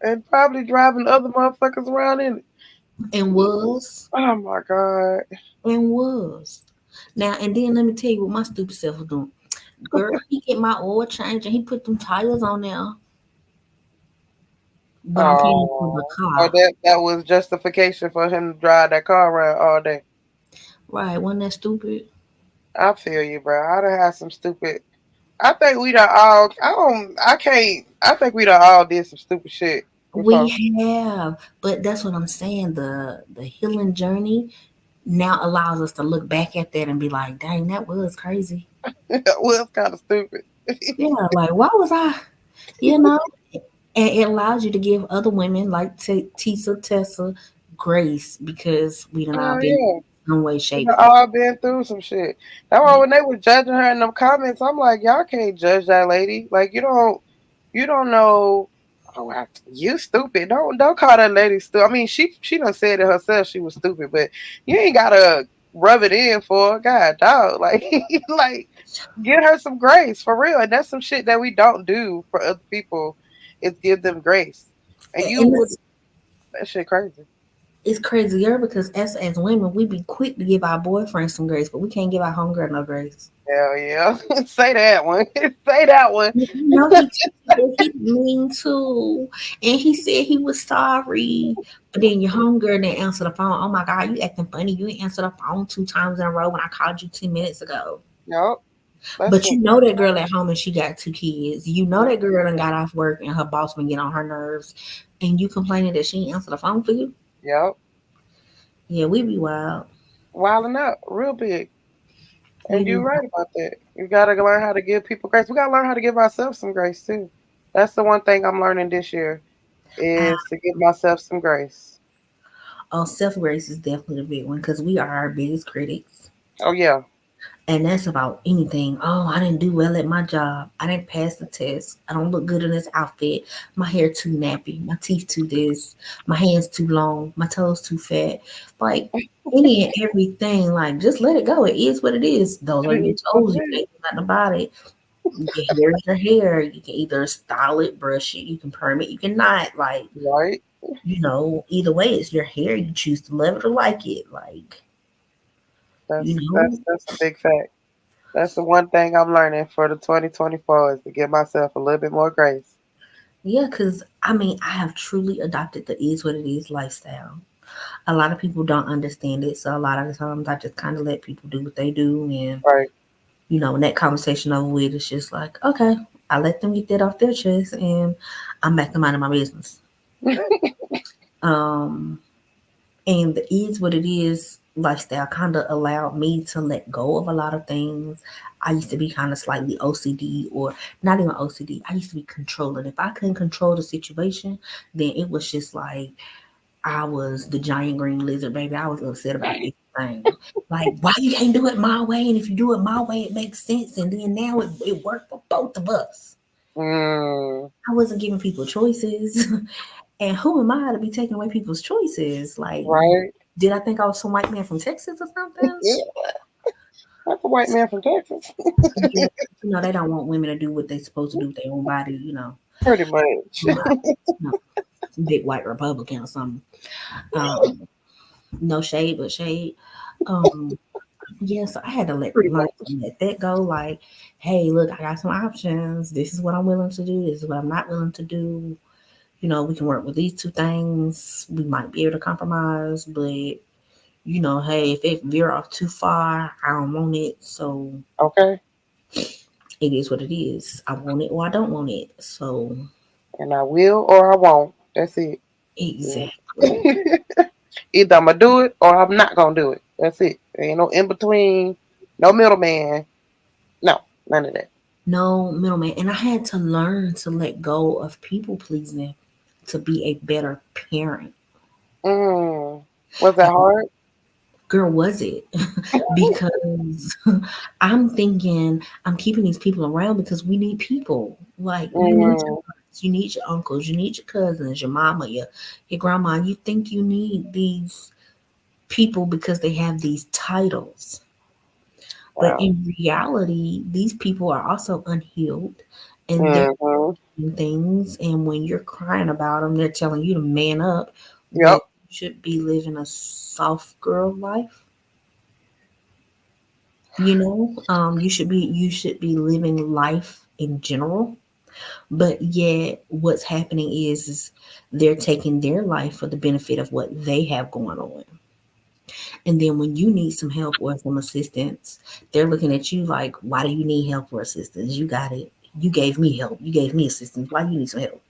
And probably driving other motherfuckers around in it. And was. Oh my god. And was. Now and then let me tell you what my stupid self was doing. Girl, he get my oil change and he put them tires on there, but I'm paying for the Oh, so car. that was justification for him to drive that car around all day. Right, wasn't that stupid? I feel you, bro. I done had some stupid. I think we done all. I don't. I can't. I think we done all did some stupid shit before. We have, but that's what I'm saying. The healing journey now allows us to look back at that and be like, dang, that was crazy. Well, it's kind of stupid. Yeah, like why was I, you know? And it allows you to give other women like Tisa, Tessa, grace because we done all Oh been yeah. some way, We shape, done form. all been through some shit. That's why Yeah. when they were judging her in them comments, I'm like, y'all can't judge that lady. Like you don't know. Oh, you stupid. Don't call that lady stupid. I mean, she done said it herself. She was stupid, but you ain't gotta rub it in for her. God, dog. Like, like, give her some grace for real. And that's some shit that we don't do for other people. Is give them grace. And you And would that shit crazy. it's crazier because as women, we be quick to give our boyfriends some grace, but we can't give our homegirl no grace. Hell yeah. Say that one. Say that one. You know he didn't mean to, and he said he was sorry. But then your homegirl didn't answer the phone. Oh my God, you acting funny. You didn't answer the phone 2 times in a row when I called you 10 minutes ago. Yup. That's But some you know that girl at home and she got 2 kids. You know that girl done got off work and her boss been getting on her nerves, and you complaining that she ain't answer the phone for you. yup. Yeah, we be wild. Wilding out real big. We And be you're right about that. You gotta learn how to give people grace. We gotta learn how to give ourselves some grace too. That's the one thing I'm learning this year uh, is to give myself some grace. oh, self grace is definitely the big one because we are our biggest critics. Oh yeah. And that's about anything. Oh, I didn't do well at my job. I didn't pass the test. I don't look good in this outfit. My hair too nappy. My teeth too this. My hands too long. My toes too fat. Like any and everything. Like just let it go. It is what it is. Those It are your is what toes. it You is. can't do nothing about it. Your hair is your hair. You can either style it, brush it. You can perm it. You can not. Like Right? either way, it's your hair. You choose to love it or like it. Like you know. That's a big fact. That's the one thing I'm learning for the 2024 is to give myself a little bit more grace. Yeah, because I mean, I have truly adopted the is what it is lifestyle. A lot of people don't understand it, so a lot of the times I just kind of let people do what they do, and Right. when that conversation over with, it's just like, okay, I let them get that off their chest, and I'm back to minding my business. Um, and the is what it is lifestyle kind of allowed me to let go of a lot of things. I used to be kind of slightly OCD, or not even OCD. I used to be controlling. If I couldn't control the situation, then it was just like I was the giant green lizard, baby. I was upset about everything. Like, why you can't do it my way? And if you do it my way, it makes sense. And then now it worked for both of us. Mm, I wasn't giving people choices. And who am I to be taking away people's choices? Like, right. did I think I was some white man from Texas or something? That's a white man from Texas. Yeah, they don't want women to do what they're supposed to do with their own body. Pretty much. Somehow, some big white Republican or something. Um, no shade, but shade. Um, yeah, so I had to Pretty learn much. to let that go. Like, hey, look, I got some options. This is what I'm willing to do. This is what I'm not willing to do. We can work with these two things. We might be able to compromise, but hey, if it veer off too far, I don't want it. So Okay. it is what it is. I want it or I don't want it. So And I will or I won't. That's it. Yeah. exactly. Either I'm gonna do it or I'm not gonna do it. That's it. There ain't no in between, no middleman. No, none of that. No middleman. And I had to learn to let go of people pleasing to be a better parent. Mm. Was that hard? Girl, was it? Because I'm thinking I'm keeping these people around because we need people. Like, you need your Mm. aunts, you need your uncles, you need your cousins, your mama, your grandma. You think you need these people because they have these titles. But Wow. in reality, these people are also unhealed, and they're Mm-hmm. doing things. And when you're crying about them, they're telling you to man up when Yep. you should be living a soft girl life. You should be living life in general, but yet what's happening is they're taking their life for the benefit of what they have going on. And then when you need some help or some assistance, they're looking at you like, why do you need help or assistance? You got it. You gave me help. You gave me assistance. Why you need some help?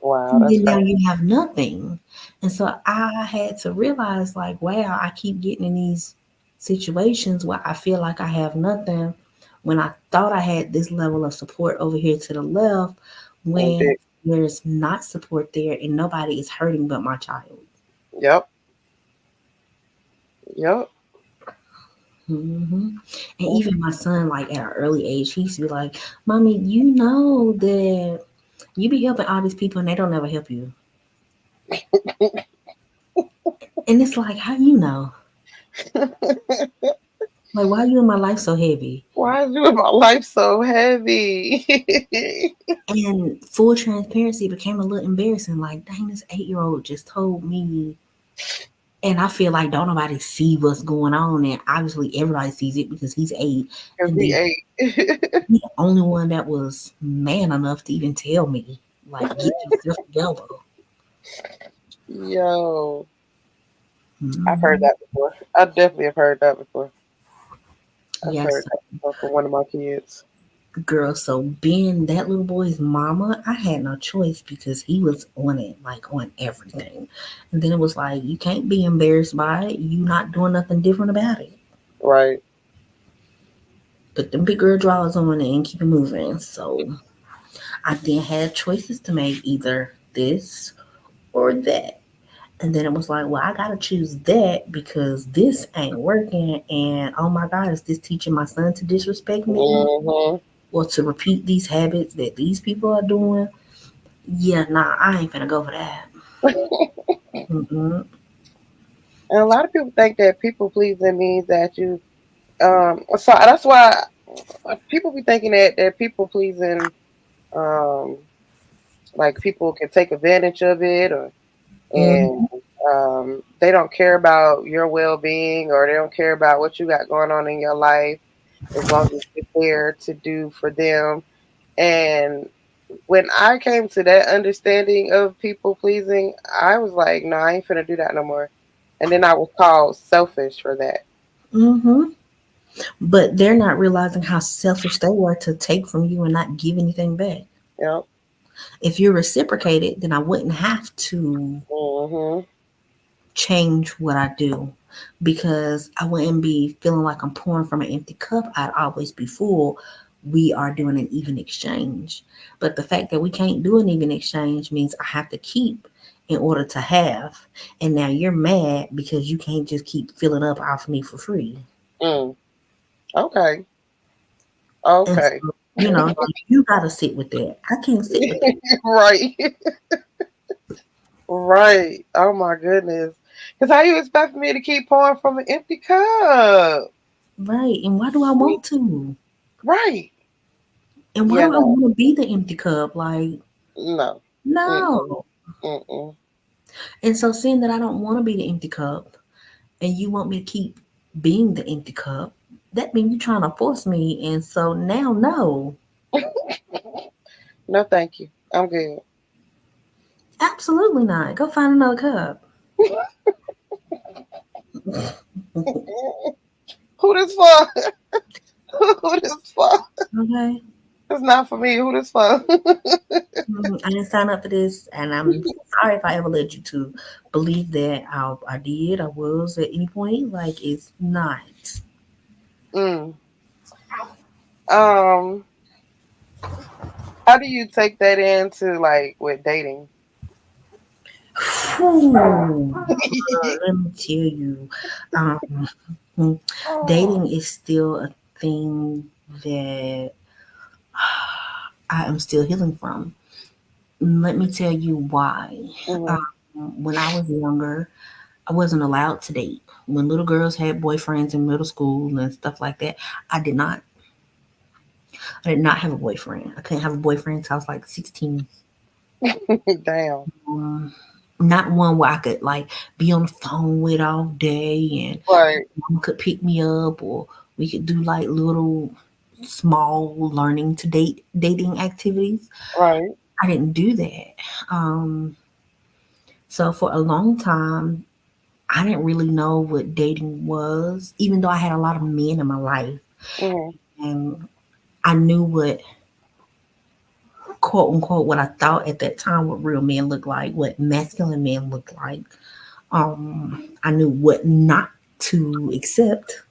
Wow, And that's then now crazy. you have nothing. And so I had to realize, like, wow, I keep getting in these situations where I feel like I have nothing when I thought I had this level of support over here to the left, And when did. there's not support there and nobody is hurting but my child. Yep. Yep. And even my son, like at an early age, he used to be like, "Mommy, you know that you be helping all these people and they don't ever help you." And it's like, how you know? Like, why are you in my life so heavy? Why is you my life so heavy? And full transparency became a little embarrassing. Like, dang, this 8-year-old just told me, and I feel like don't nobody see what's going on, and obviously everybody sees it because he's 8, Cause and he then ate. he's the only one that was man enough to even tell me, like, get yourself together. Yo, I've heard Mhm. that before. I definitely have heard that before. I've heard Yes, that before from one of my kids. girl. So being that little boy's mama, I had no choice because he was on it, like on everything. And then it was like, you can't be embarrassed by it. You not doing nothing different about it. Right. Put them big girl drawers on and keep it moving. So I then had choices to make, either this or that. And then it was like, well, I gotta choose that because this ain't working. And oh my God, is this teaching my son to disrespect me Hmm. or to repeat these habits that these people are doing? Yeah, nah, I ain't finna go for that. Mm-mm. And a lot of people think that people pleasing means that you. So that's why people be thinking that people pleasing, um, like people can take advantage of it, or and Mm-hmm. they don't care about your well being or they don't care about what you got going on in your life. as long as you're there to do for them. And when I came to that understanding of people pleasing, I was like, no, I ain't finna do that no more. And then I was called selfish for that. Mm-hmm. But they're not realizing how selfish they were to take from you and not give anything back. Yep. If you reciprocated, then I wouldn't have to Mhm. change what I do because I wouldn't be feeling like I'm pouring from an empty cup. I'd always be full. We are doing an even exchange. But the fact that we can't do an even exchange means I have to keep in order to have. And now you're mad because you can't just keep filling up off me for free. Mm. Okay. And Okay. so, like, you got to sit with that. I can't sit with that. Right. Right. Oh my goodness. Because how you expect me to keep pouring from an empty cup? Right. And why do I want to? Right. And why Yeah. do I No. want to be the empty cup? Like, No. Mm-mm. no. Mm-mm. And so, seeing that I don't want to be the empty cup and you want me to keep being the empty cup, that means you're trying to force me. And so now, no, No, thank you. I'm good. absolutely not. Go find another cup. Who this for? Who this for? Okay. It's not for me. Who this for? I didn't sign up for this, and I'm sorry if I ever led you to believe that I did, I was at any point. Like, it's not. Mm. Um, how do you take that into like with dating? Whew, let me tell you, um, dating is still a thing that I am still healing from. Let me tell you why. Hmm. When I was younger, I wasn't allowed to date. When little girls had boyfriends in middle school and stuff like that, I did not. I did not have a boyfriend. I couldn't have a boyfriend until I was like 16. Damn. Um, Not one where I could like be on the phone with all day and Right. mom could pick me up or we could do like little small learning to dating activities. Right. I didn't do that. Um, so for a long time, I didn't really know what dating was, even though I had a lot of men in my life. Hmm. And I knew what, quote unquote, what I thought at that time what real men look like, what masculine men look like. I knew what not to accept.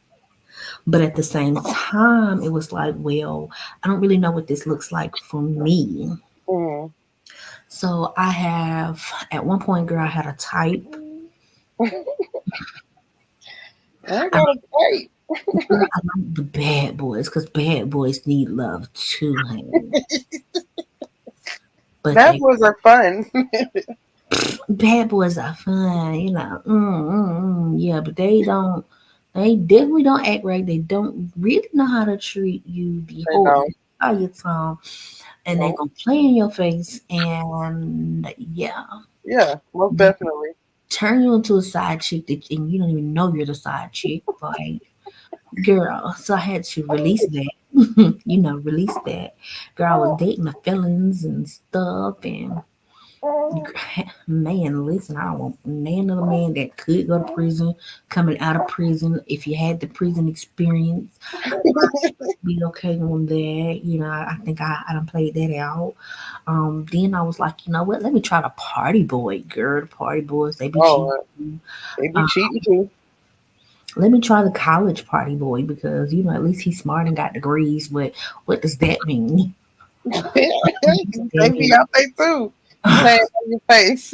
But at the same time, it was like, well, I don't really know what this looks like for me. Hmm. So I have, at one point, girl, I had a type. I I, got a date. girl, I like the bad boys because bad boys need love too, honey. But Bad they boys are fun. bad boys are fun, yeah, but they don't. They definitely don't act right. They don't really know how to treat you the You whole know. entire time, and they No. gonna play in your face. And yeah, Yeah. Most they definitely. turn you into a side chick, and you don't even know you're the side chick. Like, girl, so I had to release that. Release that. Girl, I was dating the felons and stuff, and man, listen, I don't want none of the man that could go to prison, coming out of prison. If you had the prison experience, be okay on that. I think I done played that out. Then I was like, you know what? Let me try the party boy, girl. The party boys, they be cheap. Oh, they be Uh, cheating too. Let me try the college party boy because at least he's smart and got degrees. But what does that mean? They be out there too, playing on your face.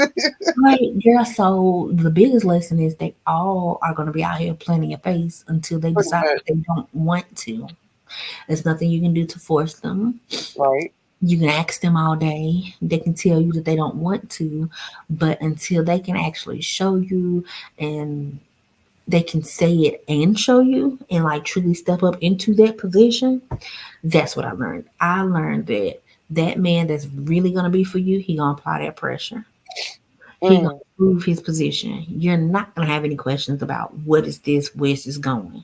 Right, yeah. So the biggest lesson is they all are going to be out here playing in your face until they Pretty decide much. that they don't want to. There's nothing you can do to force them. Right. You can ask them all day. They can tell you that they don't want to, but until they can actually show you and they can say it and show you and like truly step up into that position, that's what I learned. I learned that that man that's really gonna be for you, he gonna apply that pressure. He gonna Mm. prove his position. You're not gonna have any questions about what is this, where's this going.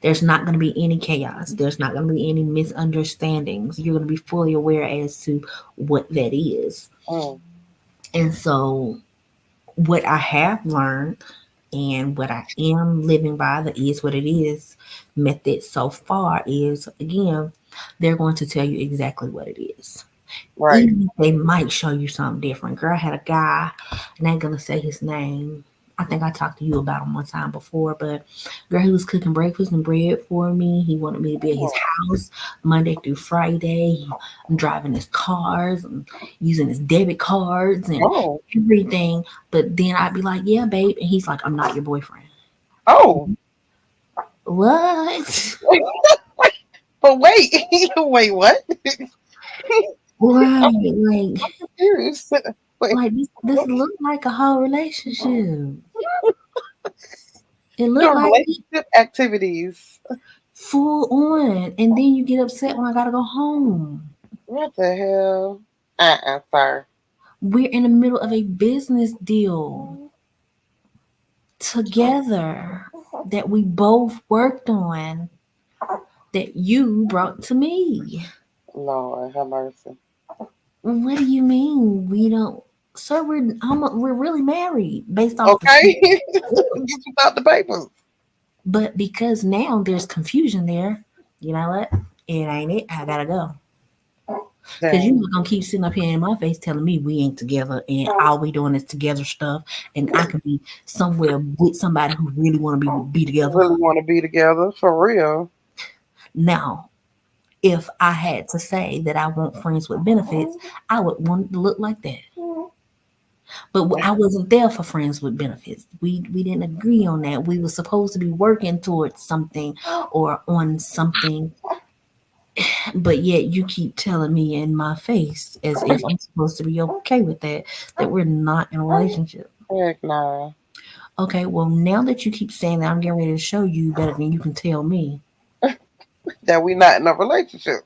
There's not going to be any chaos. There's not going to be any misunderstandings. You're going to be fully aware as to what that is. Mm, And so, what I have learned and what I am living by, the is what it is method so far is again, they're going to tell you exactly what it is. right. Even if they might show you something different. Girl, I had a guy, and I ain't gonna say his name. I think I talked to you about him one time before, but girl, he was cooking breakfast and bread for me. He wanted me to be at his Oh, house Monday through Friday. I'm driving his cars and using his debit cards and oh, everything. But then I'd be like, yeah, babe. And he's like, I'm not your boyfriend. oh. What? But wait, wait, what? Right. I'm confused. Wait, This what? looked like a whole relationship. It The looked like relationship activities. full on, and then you get upset when I gotta go home. What the hell? Sir. We're in the middle of a business deal together that we both worked on that you brought to me. Lord have mercy. What do you mean we don't, sir? We're really married based off the Okay. script. Get you out the papers. But because now there's confusion there, you know what? It ain't it. I gotta go. Cause you Dang. not gonna keep sitting up here in my face telling me we ain't together and all we doing is together stuff, and I could be somewhere with somebody who really want to be together. Really want to be together for real. Now, if I had to say that I want friends with benefits, I would want it to look like that. But I wasn't there for friends with benefits. We didn't agree on that. We were supposed to be working towards something or on something, but yet you keep telling me in my face as if I'm supposed to be okay with that, that we're not in a relationship. Heck nah. Okay, well, now that you keep saying that, I'm getting ready to show you better than you can tell me. That we not in a relationship.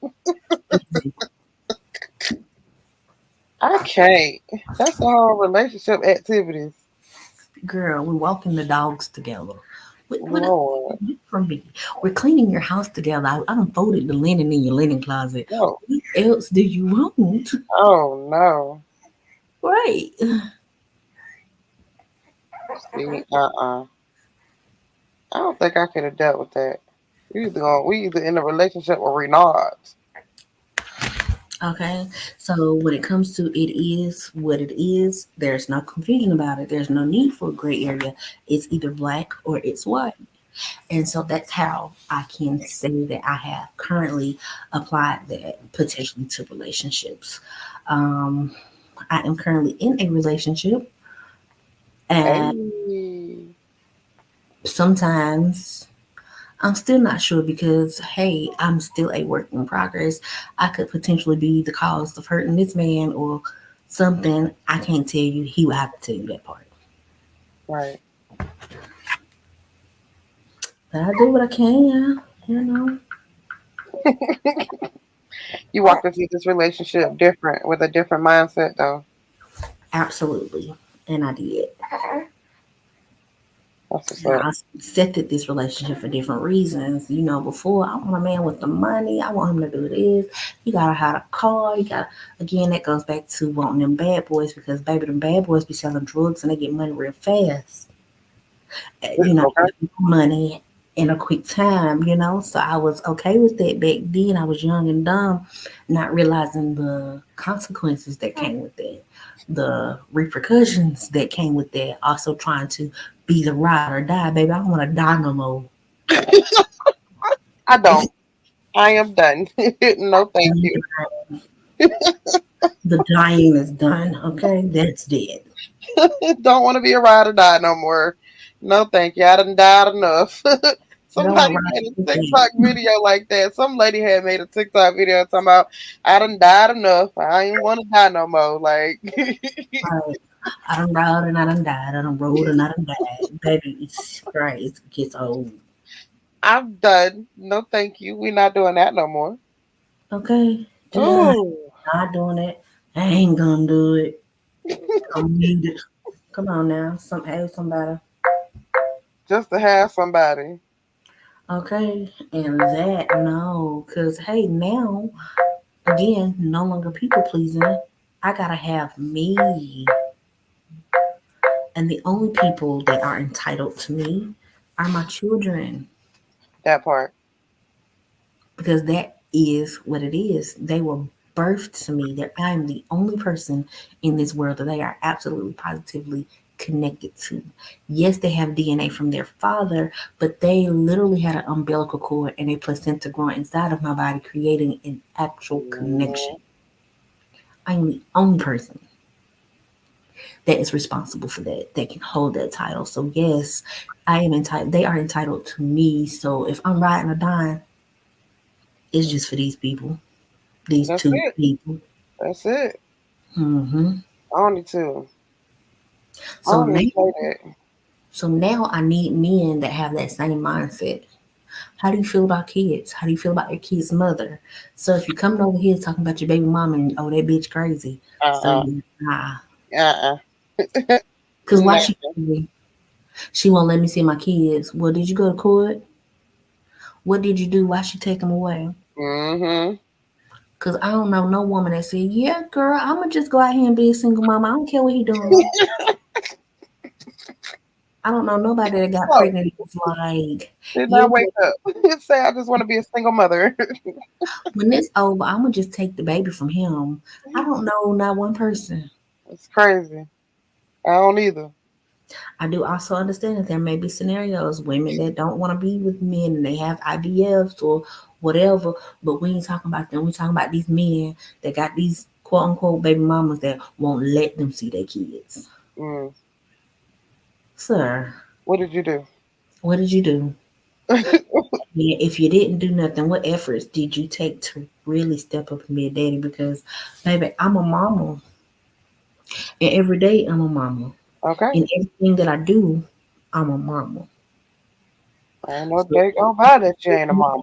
I can't. That's all relationship activities. Girl, we're walking the dogs together. What else Lord. do you do for me? We're cleaning your house together. I done folded the linen in your linen closet. No. What else do you want? Oh no. Right. See, I don't think I could have dealt with that. We either in a relationship or we not. Okay. So when it comes to it is what it is, there's no confusion about it. There's no need for a gray area. It's either black or it's white. And so that's how I can say that I have currently applied that potentially to relationships. Um, I am currently in a relationship, and Hey. sometimes I'm still not sure because, hey, I'm still a work in progress. I could potentially be the cause of hurting this man or something. I can't tell you. He would have to tell you that part. Right. But I do what I can, you know. You walked into this relationship different with a different mindset though. Absolutely. And I did. That's what's And up. I accepted this relationship for different reasons. You know, before I want a man with the money. I want him to do this. You gotta have a car. You got again. That goes back to wanting them bad boys because baby, them bad boys be selling drugs and they get money real fast. You know, Okay. money in a quick time. You know, so I was okay with that back then. I was young and dumb, not realizing the consequences that came with that, the repercussions that came with that. Also trying to be the ride or die, baby. I don't want to die no more. I don't. I am done. No, thank you. The dying is done. Okay, that's dead. Don't want to be a ride or die no more. No, thank you. I done died enough. I don't want Somebody to ride made a with TikTok dead. video like that. Some lady had made a TikTok video talking about I done died enough. I ain't want to die no more. Like Right. I done rode and I done died. I done rode and I done died. Baby, it's great. It gets old. I'm done. No, thank you. We're not doing that no more. Okay, just Oh, not doing it. I ain't gonna do it. Don't need it. Come on now, somebody. just to have somebody. Okay, and that no, because hey, now again, no longer people pleasing. I gotta have me, and the only people that are entitled to me are my children, That part. because that is what it is. They were birthed to me. That I am the only person in this world that they are absolutely positively connected to. Yes, they have DNA from their father, but they literally had an umbilical cord and a placenta growing inside of my body, creating an actual connection. Mhm. I'm the only person that is responsible for that, that can hold that title. So yes, I am entitled. They are entitled to me. So if I'm riding or dying, it's just for these people, these That's two it. people. That's it. hmm Only two. I So don't even now, say that. I need men that have that same mindset. How do you feel about kids? How do you feel about your kid's mother? So if you're coming over here talking about your baby mama and oh that bitch crazy, so Uh yeah, nah. uh. Cause why No. she crazy? She won't let me see my kids. Well, did you go to court? What did you do? Why she take them away? Mhm. Cause I don't know no woman that said, "Yeah, girl, I'ma just go out here and be a single mama. I don't care what he doing." I don't know nobody that got Oh, pregnant and was like, did "Yeah, not wake up. Say I just want to be a single mother. when this over, I'ma just take the baby from him." I don't know not one person. It's crazy. I don't either. I do also understand that there may be scenarios, women that don't want to be with men and they have IVFs or whatever, but we ain't talking about them. We talking about these men that got these quote unquote baby mamas that won't let them see their kids. Mm. Sir, What did you do? what did you do? Yeah, if you didn't do nothing, what efforts did you take to really step up and be a daddy? Because, baby, I'm a mama, and every day I'm a mama. Okay. In everything that I do, I'm a mama. Ain't no So day go by that you ain't a mom.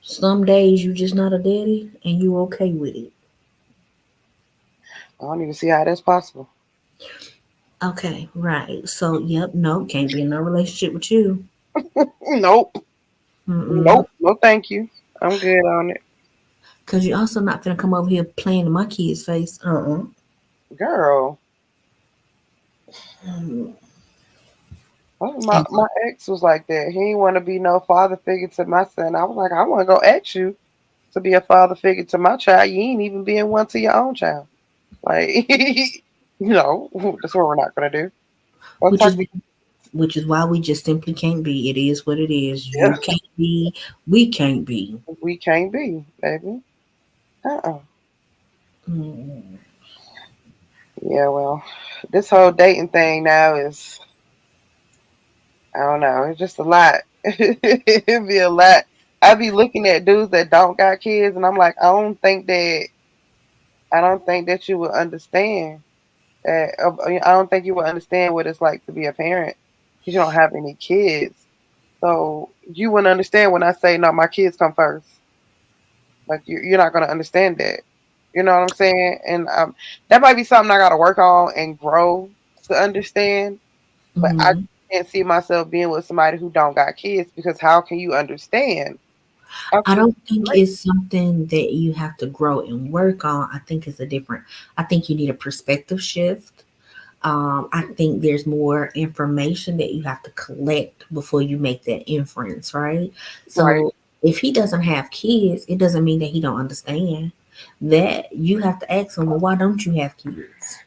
some days you just not a daddy, and you okay with it. I don't even see how that's possible. Okay, right. So, yep, no, can't be in no relationship with you. Nope. Mm-mm. Nope. No, thank you. I'm good on it, Cause you're also not gonna come over here playing in my kid's face. girl. Mm. My And my ex was like that. He didn't want to be no father figure to my son. I was like, I want to go ask you to be a father figure to my child. You ain't even being one to your own child. Like, that's what we're not gonna do. Don't which talk is to which is why we just simply can't be. It is what it is. You yeah, can't be. We can't be. we can't be, baby. Uh-uh. Mm. Yeah, well, this whole dating thing now is, I don't know, it's just a lot. It'd be a lot. I be looking at dudes that don't got kids, and I'm like, I don't think that you would understand. I don't think you would understand what it's like to be a parent because you don't have any kids. So you wouldn't understand when I say, no, my kids come first. Like you're not gonna understand that. You know what I'm saying? And that might be something I gotta work on and grow to understand. But I Mhm. can't see myself being with somebody who don't got kids because how can you understand? How I can you don't think relate? it's something that you have to grow and work on. I think it's a different. I think you need a perspective shift. I think there's more information that you have to collect before you make that inference, right? Right, So if he doesn't have kids, it doesn't mean that he don't understand. That you have to ask him, well, why don't you have kids?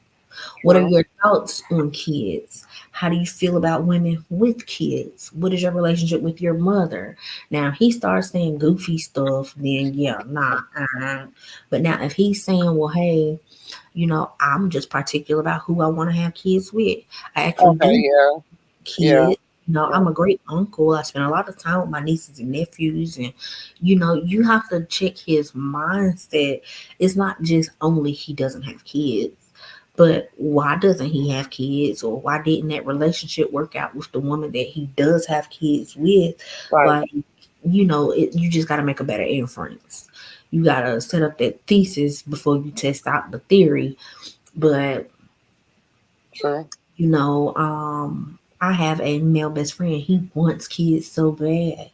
What are true. your thoughts on kids? How do you feel about women with kids? What is your relationship with your mother? Now, if he starts saying goofy stuff, then yeah, nah. But now, if he's saying, well, hey, I'm just particular about who I want to have kids with. I actually Okay, do yeah, yeah, kids. yeah. I'm a great uncle. I spend a lot of time with my nieces and nephews, and you have to check his mindset. It's not just only he doesn't have kids, but why doesn't he have kids, or why didn't that relationship work out with the woman that he does have kids with? Right, Like, you just got to make a better inference. You got to set up that thesis before you test out the theory. But true. you know, um, I have a male best friend. He wants kids so bad.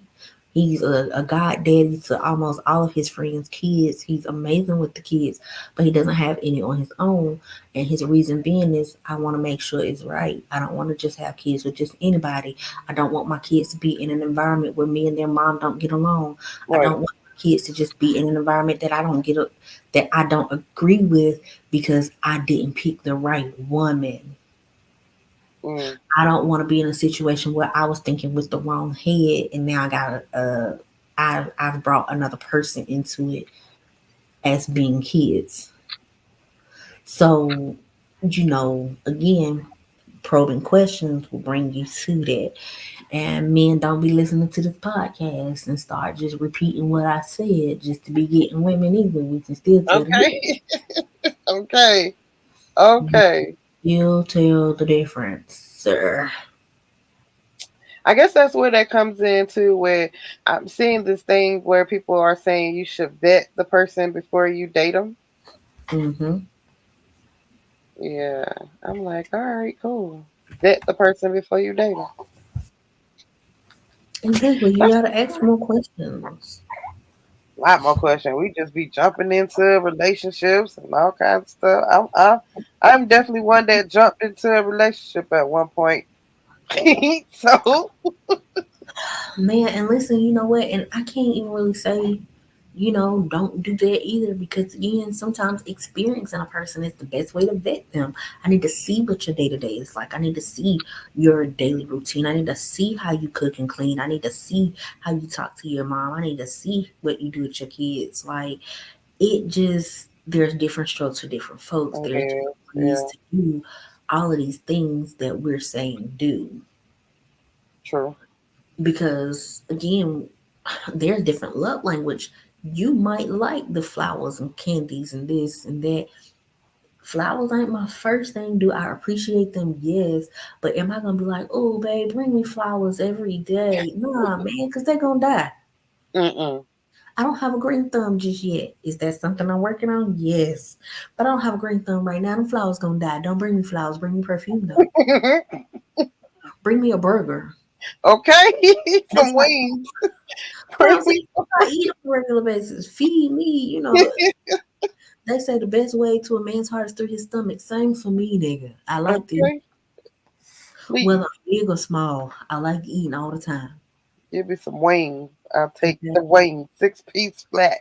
He's a god daddy to almost all of his friends' kids. He's amazing with the kids, but he doesn't have any on his own. And his reason being is I want to make sure it's right. I don't want to just have kids with just anybody. I don't want my kids to be in an environment where me and their mom don't get along. I Right. don't want my kids to just be in an environment that I don't agree with because I didn't pick the right woman. Mm. I don't want to be in a situation where I was thinking with the wrong head, and now I've brought another person into it as being kids. So, again, probing questions will bring you to that. And men, don't be listening to this podcast and start just repeating what I said just to be getting women either. We can still tell the difference. Okay. Okay. Okay. You'll tell the difference, sir. I guess that's where that comes into where I'm seeing this thing where people are saying you should vet the person before you date them. Mm-hmm. Yeah. I'm like, all right, cool. Vet the person before you date them. Exactly. You That's gotta ask more questions. a lot more question. We just be jumping into relationships and all kinds of stuff. I'm definitely one that jumped into a relationship at one point. So Man, and listen, you know what? And I can't even really say, don't do that either because, again, sometimes experiencing a person is the best way to vet them. I need to see what your day to day is like. I need to see your daily routine. I need to see how you cook and clean. I need to see how you talk to your mom. I need to see what you do with your kids. Like, there's different strokes for different folks. There's yeah, different ways yeah, to do all of these things that we're saying do. true. Because, again, there's different love language. You might like the flowers and candies and this and that. Flowers ain't my first thing. Do I appreciate them? Yes. But am I gonna be like, oh babe, bring me flowers every day? Nah, man, because they're gonna die. Mm-mm. I don't have a green thumb just yet. Is that something I'm working on? Yes. But I don't have a green thumb right now. Them flowers gonna die. Don't bring me flowers, bring me perfume though. Bring me a burger. Okay, That's some like, wings. well, Bring I'm saying me I eat on a regular basis. Feed me. They say the best way to a man's heart is through his stomach. Same for me, nigga. I like to eat. okay, Whether please. I'm big or small, I like eating all the time. Give me some wings. I'll take Okay. the wings, 6 piece flat.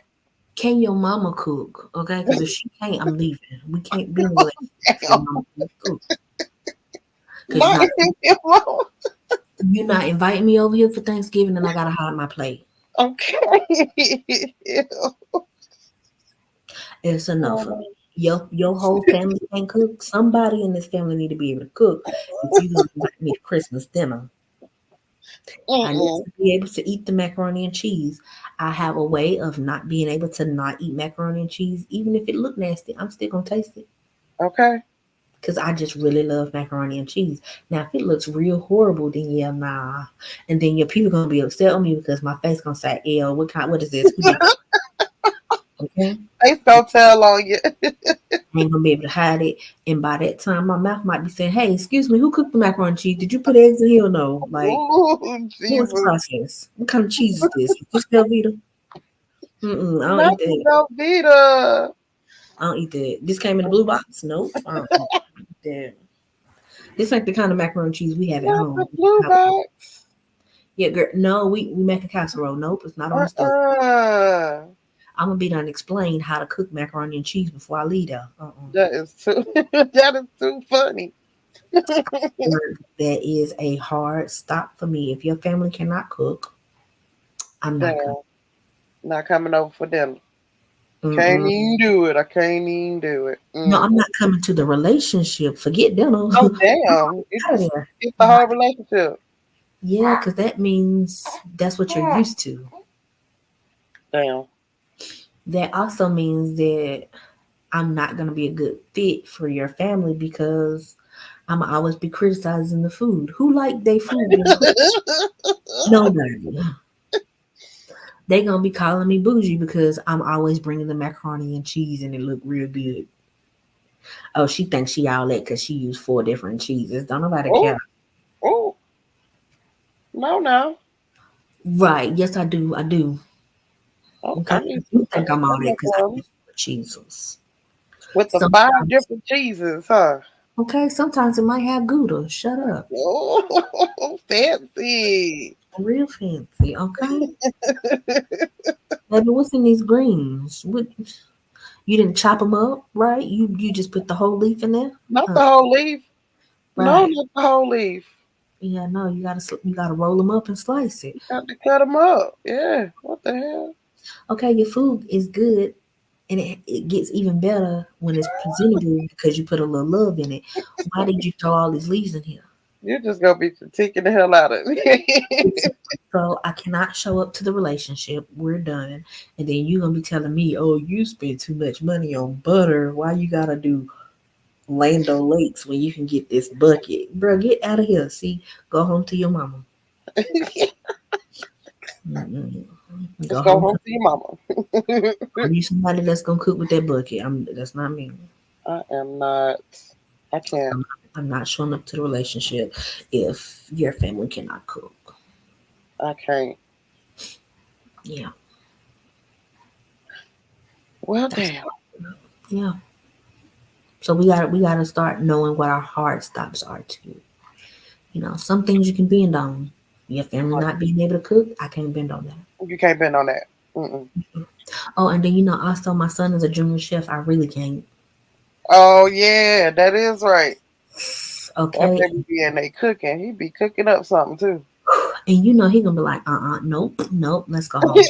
Can your mama cook? Okay, because if she can't, I'm leaving. We can't be in a relationship if your Damn, mama can't cook. Because not even alone. you're not inviting me over here for Thanksgiving, and I gotta hide my plate. Okay. It's enough of Oh, me. Your whole family can't cook. Somebody in this family need to be able to cook. If you gonna invite me to Christmas dinner, I need mm-mm. to be able to eat the macaroni and cheese. I have a way of not being able to not eat macaroni and cheese, even if it look nasty. I'm still gonna taste it Okay. because I just really love macaroni and cheese. Now, if it looks real horrible, then yeah, nah. And then your people gonna be upset on me because my face gonna say, "Ew, what kind? What is this? Who did this?" Okay. They don't tell on you. I ain't gonna be able to hide it. And by that time, my mouth might be saying, "Hey, excuse me, who cooked the macaroni and cheese? Did you put eggs in here or no? Like, Ooh, what was the Jesus. process? What kind of cheese is this? Is this Velveeta? I don't Not eat the that. Velveeta. I don't eat that. This came in the blue box. Nope. I don't eat that. This ain't the kind of macaroni and cheese we have at Not the home. blue box. Yeah, girl. No, we make a casserole. Nope, it's not on the stove. Uh-uh. I'm gonna be done explain how to cook macaroni and cheese before I leave there. That is too that is too funny. That is a hard stop for me. If your family cannot cook, I'm not coming. Damn. Not coming over for dinner. Can't Mm-mm. even do it. I can't even do it. No, Mm. I'm not coming to the relationship. Forget dinner. Oh I'm damn. It's out of just there. it's the I'm whole out. relationship. Yeah, because that means that's what you're used to. Damn. That also means that I'm not going to be a good fit for your family because I'm going to always be criticizing the food. Who like their food being criticized? Nobody. They going to be calling me bougie because I'm always bringing the macaroni and cheese and it look real good. Oh, she thinks she all that because she used 4 different cheeses. Don't nobody oh, care. oh. No, no. Right. Yes, I do. I do. Okay. I need You I think need I'm all some that because I macaroni eat Jesus. with the 5 Sometimes, different cheeses, huh? okay, sometimes it might have Gouda. Shut up. Oh, fancy. Real fancy, okay? Baby, what's in these greens? What you didn't chop them up, right? You just put the whole leaf in there? Not the whole leaf. No, Right. not the whole leaf. Yeah, no, you gotta roll them up and slice it. Got to cut them up. Yeah. What the hell? Okay, your food is good, and it gets even better when it's presentable because you put a little love in it. Why did you throw all these leaves in here? You're just gonna be critiquing the hell out of me. Exactly. So I cannot show up to the relationship. We're done, and then you gonna be telling me, "Oh, you spent too much money on butter. Why you gotta do Lando Lakes when you can get this bucket, bro? Get out of here. See, go home to your mama. Mm-mm. Let's Go go home home to to your mama. find you somebody that's gonna cook with that bucket. That's not me. I am not. I can't. I'm not showing up to the relationship if your family cannot cook. I can't. Yeah, Well, that's damn. yeah. So we gotta start knowing what our hard stops are too. Some things you can bend on. Your family not being able to cook, I can't bend on that. You can't bend on that. Mm-mm. Oh, and then also my son is a junior chef. I really can't. Oh yeah, that is right. That Okay, baby be in there cooking. He be cooking up something too. and he gonna be like, nope, nope, let's go home.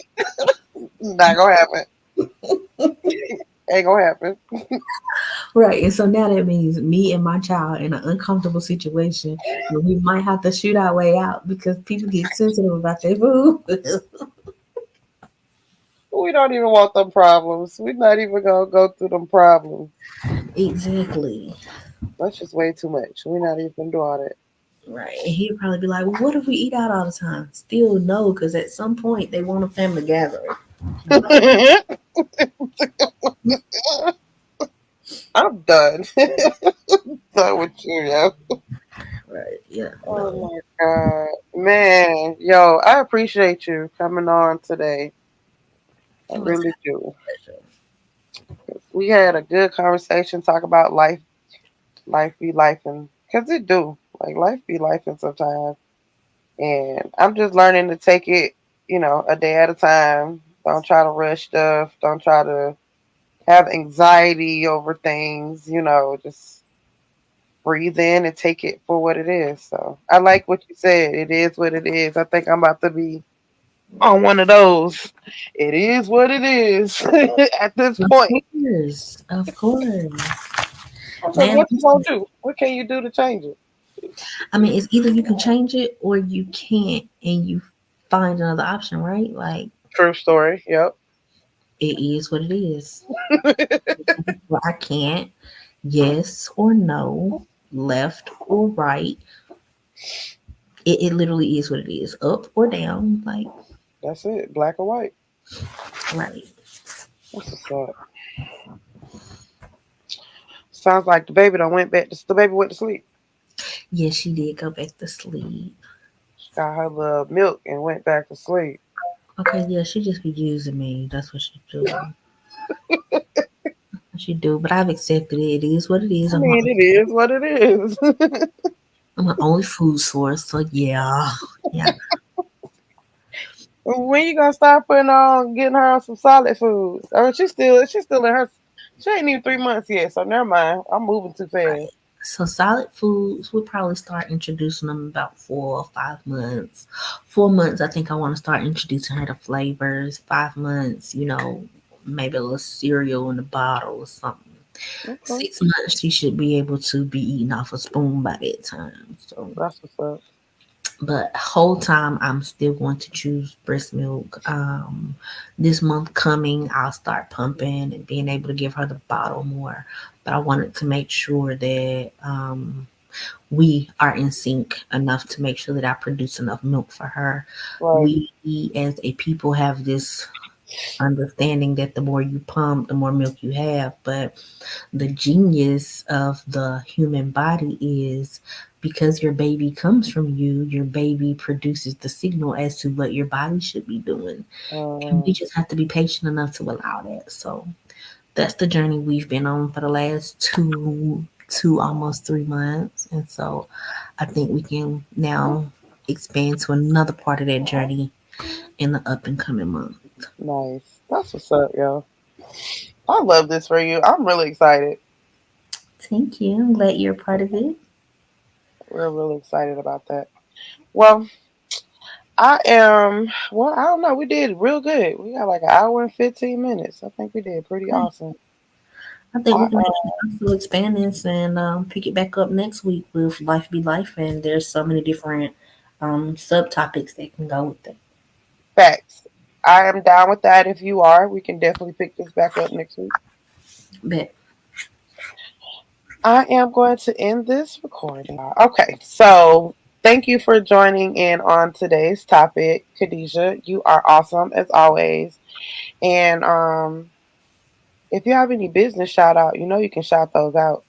Not gonna happen. Ain't gonna happen. Right, and so now that means me and my child in an uncomfortable situation where we might have to shoot our way out because people get sensitive about their food. We don't even want them problems. We're not even gonna go through them problems. Exactly. That's just way too much. We're not even gonna do all Right. And he'd probably be like, well, what if we eat out all the time? Still no, because at some point they want a family gathering. that. I'm done. Done with you, yo. Right. Yeah. Oh No. my god, man, yo, I appreciate you coming on today. I It was really do. a pleasure. We had a good conversation, talk about life, life be life, and cause it do like life be life, and sometimes, and I'm just learning to take it, a day at a time. Don't try to rush stuff. Don't try to have anxiety over things. Just breathe in and take it for what it is. So I like what you said. It is what it is. I think I'm about to be on one of those. It is what it is at this Of point. course. Of course. Because Man, what you gonna do? What can you do to change it? I mean, it's either you can change it or you can't, and you find another option, right? Like, True story. Yep. it is what it is. Well, I can't. Yes or no, left or right. It literally is what it is. Up or down. Like, That's it. Black or white. right. That's what's up. Sounds like the baby done went back. The baby went to sleep. Yes, she did go back to sleep. She got her little milk and went back to sleep. Okay, yeah, she just be using me. That's what she do. She do, but I've accepted it. It is what it is. I mean, it is what it is. I'm my only food source, so yeah, yeah. When you gonna start putting on getting her on some solid foods? Or she's still in her. She ain't even 3 months yet, so never mind. I'm moving too fast. So solid foods, we'll probably start introducing them about 4 or 5 months. 4 months, I think I want to start introducing her to flavors. 5 months, maybe a little cereal in a bottle or something. Okay, 6 months, she should be able to be eating off a spoon by that time. So, that's what's up. but whole time, I'm still going to choose breast milk. This month coming, I'll start pumping and being able to give her the bottle more. But I wanted to make sure that we are in sync enough to make sure that I produce enough milk for her. Right. We as a people have this. understanding that the more you pump, the more milk you have. But the genius of the human body is because your baby comes from you, your baby produces the signal as to what your body should be doing. And we Mm, just have to be patient enough to allow that. So that's the journey we've been on for the last two almost 3 months. And so I think we can now expand to another part of that journey in the up and coming month. nice. That's what's up, yo. I love this for you. I'm really excited. Thank you. I'm glad you're a part of it. We're really excited about that. Well, I am. Well, I don't know. We did real good. We got like an hour and 15 minutes. I think we did pretty Okay. awesome. I think I we can actually also expand this and pick it back up next week with Life Be Life. And there's so many different subtopics that can go with it. facts. I am down with that. If you are, we can definitely pick this back up next week. But I am going to end this recording. Okay, so thank you for joining in on today's topic, Kadejia. You are awesome as always. And if you have any business shout out, you know you can shout those out.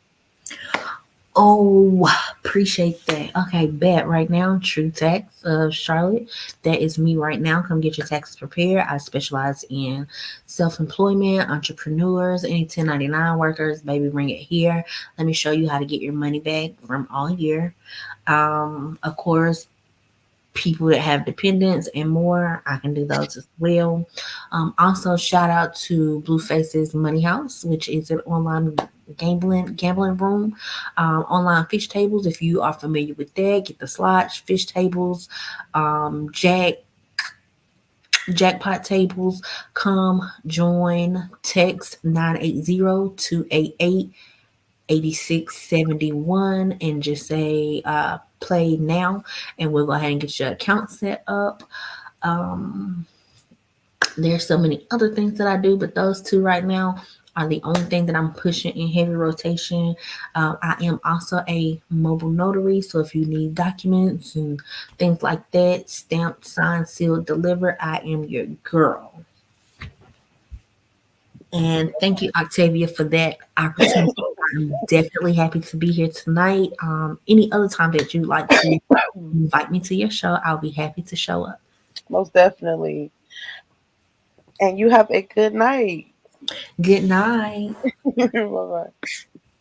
oh, appreciate that. Okay, bet right now, True Tax of Charlotte. That is me right now. Come get your taxes prepared. I specialize in self employment, entrepreneurs, any 1099 workers. Baby, bring it here. Let me show you how to get your money back from all year. Of course, people that have dependents and more, I can do those as well. Also, shout out to Blueface's Money House, which is an online gambling room, online fish tables. If you are familiar with that, get the slots, fish tables, jackpot tables. Come join. Text 980-288-8671 and just say play now, and we'll go ahead and get your account set up. um there's so many other things that I do, but those two right now are the only thing that I'm pushing in heavy rotation. I am also a mobile notary, so if you need documents and things like that, stamped, signed, sealed, delivered, I am your girl. And thank you, Octavia, for that opportunity. I'm definitely happy to be here tonight. Any other time that you'd like to invite me to your show, I'll be happy to show up. Most definitely. And you have a good night. Good night. Bye bye.